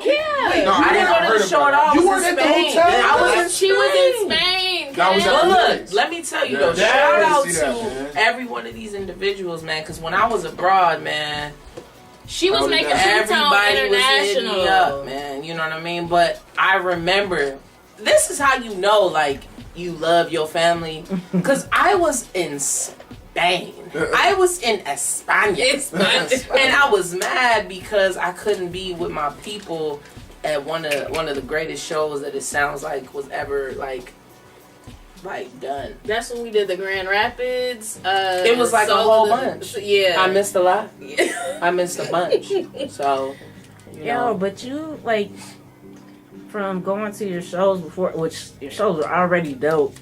Yeah. No, I didn't go to the show at all. I You was weren't in at the Spain. hotel? I was in She was in Spain. That was Ken. at But look, let me tell you though, Yeah, shout I out didn't see that, to man. every one of these individuals, man, because when I was abroad, man, She was making everybody Two-Tone was hitting International. me up, man. You know what I mean? But I remember, this is how you know, like, you love your family. Because I was in Spain. I was in España. And I was mad because I couldn't be with my people at one of the greatest shows that it sounds like was ever, like done. That's when we did the Grand Rapids. It was like a Soul whole of the- bunch. Yeah. I missed a lot. I missed a bunch. So, you Yo, know. but you, like, from going to your shows before, which your shows were already dope,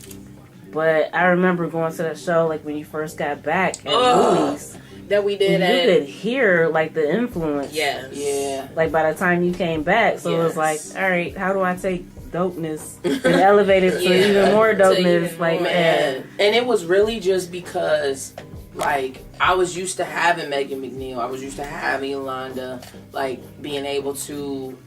but I remember going to that show, like, when you first got back at Louis. that we did You at. could hear, like, the influence. Yes. Yeah. Like, by the time you came back. So it was like, Yes. all right, how do I take dopeness and elevate it to even more To dopeness? even Like, more, man. And it was really just because, like, I was used to having Megan McNeil. I was used to having Yolanda, like, being able to,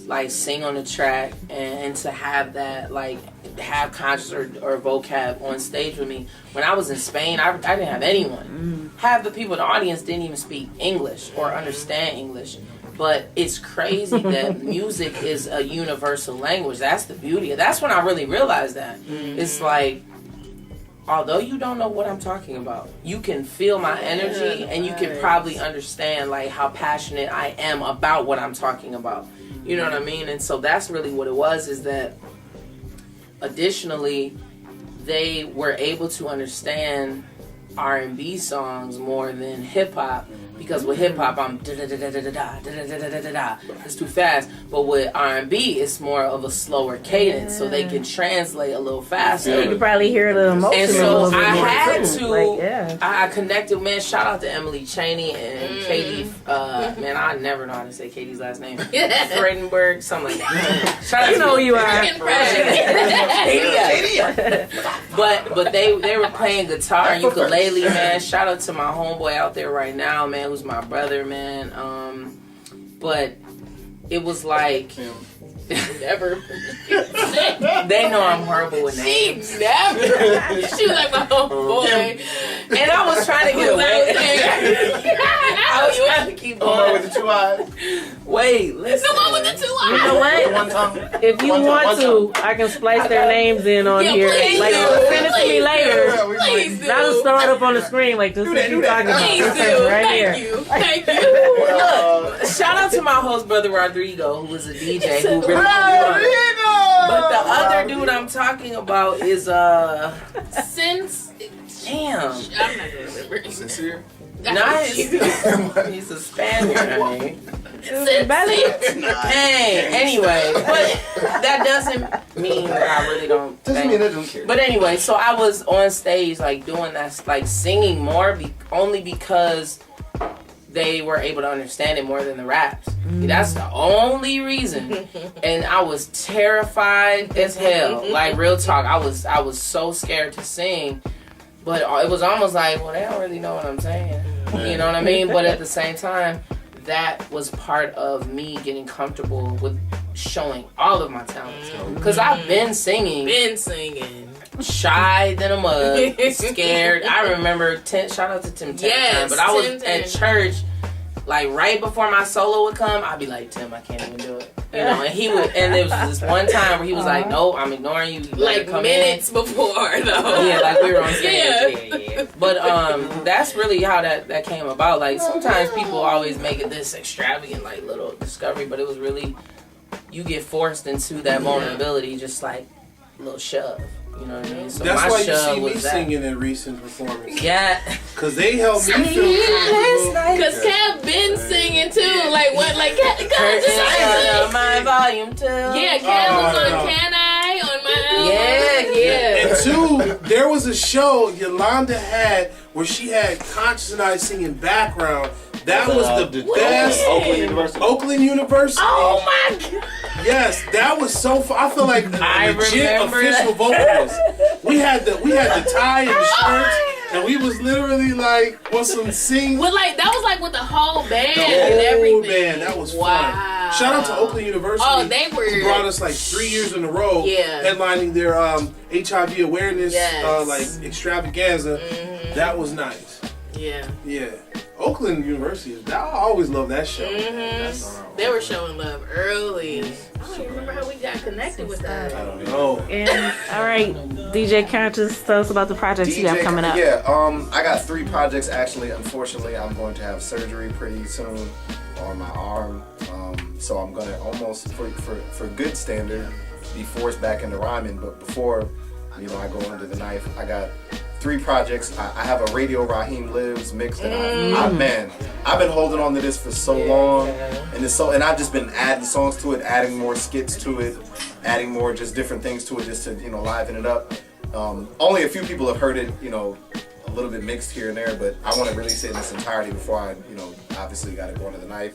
like, sing on the track and to have that, like, have conscious or vocab on stage with me. When I was in Spain, I didn't have anyone. Half the people in the audience didn't even speak English or understand English. But it's crazy that music is a universal language. That's the beauty. That's when I really realized that. It's like, although you don't know what I'm talking about, you can feel my energy and you can probably understand like how passionate I am about what I'm talking about. You know what I mean? And so that's really what it was, is that additionally they were able to understand R&B songs more than hip hop Because with hip hop, I'm da da da da da da da da da da da. It's too fast. But with R&B, it's more of a slower cadence, so they can translate a little faster. You can probably hear the emotion. And a so little bit I more had too. to. Like, yeah. I connected, man. Shout out to Emily Cheney and Katie. Man, I never know how to say Katie's last name. Fredenberg, something like that. Shout out You to know who you are. But they were playing guitar and ukulele, man. Shout out to my homeboy out there right now, man, who's my brother, man. But it was like Never. they know I'm horrible with She names. never. She was like my homeboy. And I was trying to get away. I was trying to keep The one going. with the 2 eyes. Wait, listen. The one with the 2 eyes. You know what? One tongue. If you want to, I can splice their names in on Yeah, here. please Like, do. send it to me later. Please do. Not just throw it up on the screen. Like, this is what you're talking about. Please This do. person right Thank here. you. Thank you. Look, shout out to my host brother Rodrigo, who was a DJ who really But the other dude I'm talking about is Since damn. I'm not gonna remember. Sincere? Nice. He's a Spaniard, honey. Hey, anyway, but that doesn't mean that I really don't. Doesn't think- mean I don't care. But anyway, so I was on stage like doing that, like singing more, only because they were able to understand it more than the raps. That's the only reason. And I was terrified as hell. Like real talk, I was so scared to sing. But it was almost like, well, they don't really know what I'm saying. You know what I mean? But at the same time, that was part of me getting comfortable with showing all of my talents. Because I've been singing. Shy than a mug, scared. I remember shout out to Tim Yes, but I was Tim at church, like right before my solo would come, I'd be like, Tim, I can't even do it. You know, and he would, and there was this one time where he was like, no, I'm ignoring you. You better Like come minutes before though. Yeah, like we were on stage. Yeah. Yeah. But that's really how that came about. Like sometimes people always make it this extravagant, like little discovery, but it was really you get forced into that vulnerability, just like a little shove. You know what I mean? So That's my why you shove see me was that. singing in recent performances. Yeah. Because they helped me feel comfortable. Cause Kev been singing too. Like what? Like Kev Curtain just my volume 2. yeah, Kev was on no. Can I on my Yeah. And 2, there was a show Yolanda had where she had Conscious and I singing background. That was the best. Oakland University. Oakland University. Oh my god! Yes, that was so fun. I feel like I a legit remember official vocalist. We had the tie and the shirts, and we was literally like on some sing. But like that was like with the whole band The and whole everything. band. That was Wow. fun. Shout out to Oakland University. Oh, they were who brought us like 3 years in a row, Yeah. headlining their HIV awareness Yes. like extravaganza. That was nice. Yeah. Yeah, Oakland University. I always love that show. They were showing love early. I don't even remember how we got connected with that. I don't know. And all right, DJ Conscious, tell us about the projects you have coming up. Yeah, I got 3 projects actually. Unfortunately, I'm going to have surgery pretty soon on my arm. So I'm gonna almost, for good standard, be forced back into rhyming. But before, I go under the knife. I got 3 projects. I have a Radio Raheem Lives mix that I've been holding on to this for so long, and I've just been adding songs to it, adding more skits to it, adding more just different things to it, just to liven it up. Only a few people have heard it, a little bit mixed here and there, but I want to release it in its entirety before I, obviously got to go under the knife.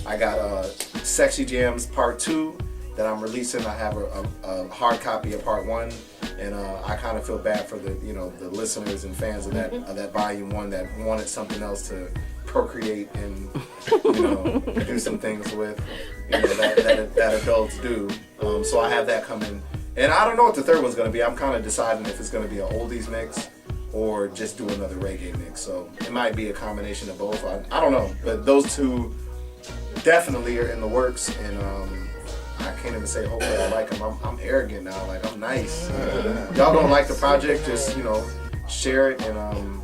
I got Sexy Jams Part 2 that I'm releasing. I have a hard copy of Part 1. And I kind of feel bad for the listeners and fans of that Volume 1 that wanted something else to procreate and do some things with that adults do. So I have that coming, and I don't know what the third one's gonna be. I'm kind of deciding if it's gonna be an oldies mix or just do another reggae mix. So it might be a combination of both. I don't know, but those 2 definitely are in the works, and I can't even say hopefully I like them. I'm arrogant now, like I'm nice. Y'all don't like the project, just share it and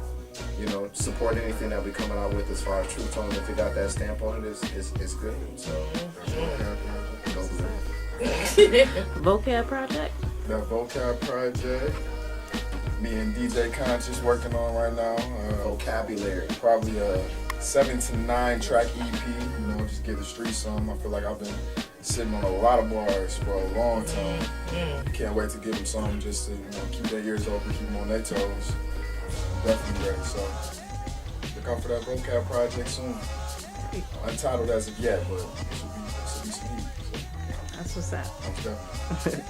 support anything that we coming out with as far as True Tone. If it got that stamp on it, it's good. So go for it. Vocab project. The Vocab Project. Me and DJ Conscious working on right now. Vocabulary. Probably 7 to 9 track EP, you know, just give the streets some. I feel like I've been sitting on a lot of bars for a long time. Can't wait to give them some just to, you know, keep their ears open, keep them on their toes. Definitely ready, so look out for that vocab project soon. Untitled as of yet, but it should be some heat. So, That's what's up. most definitely.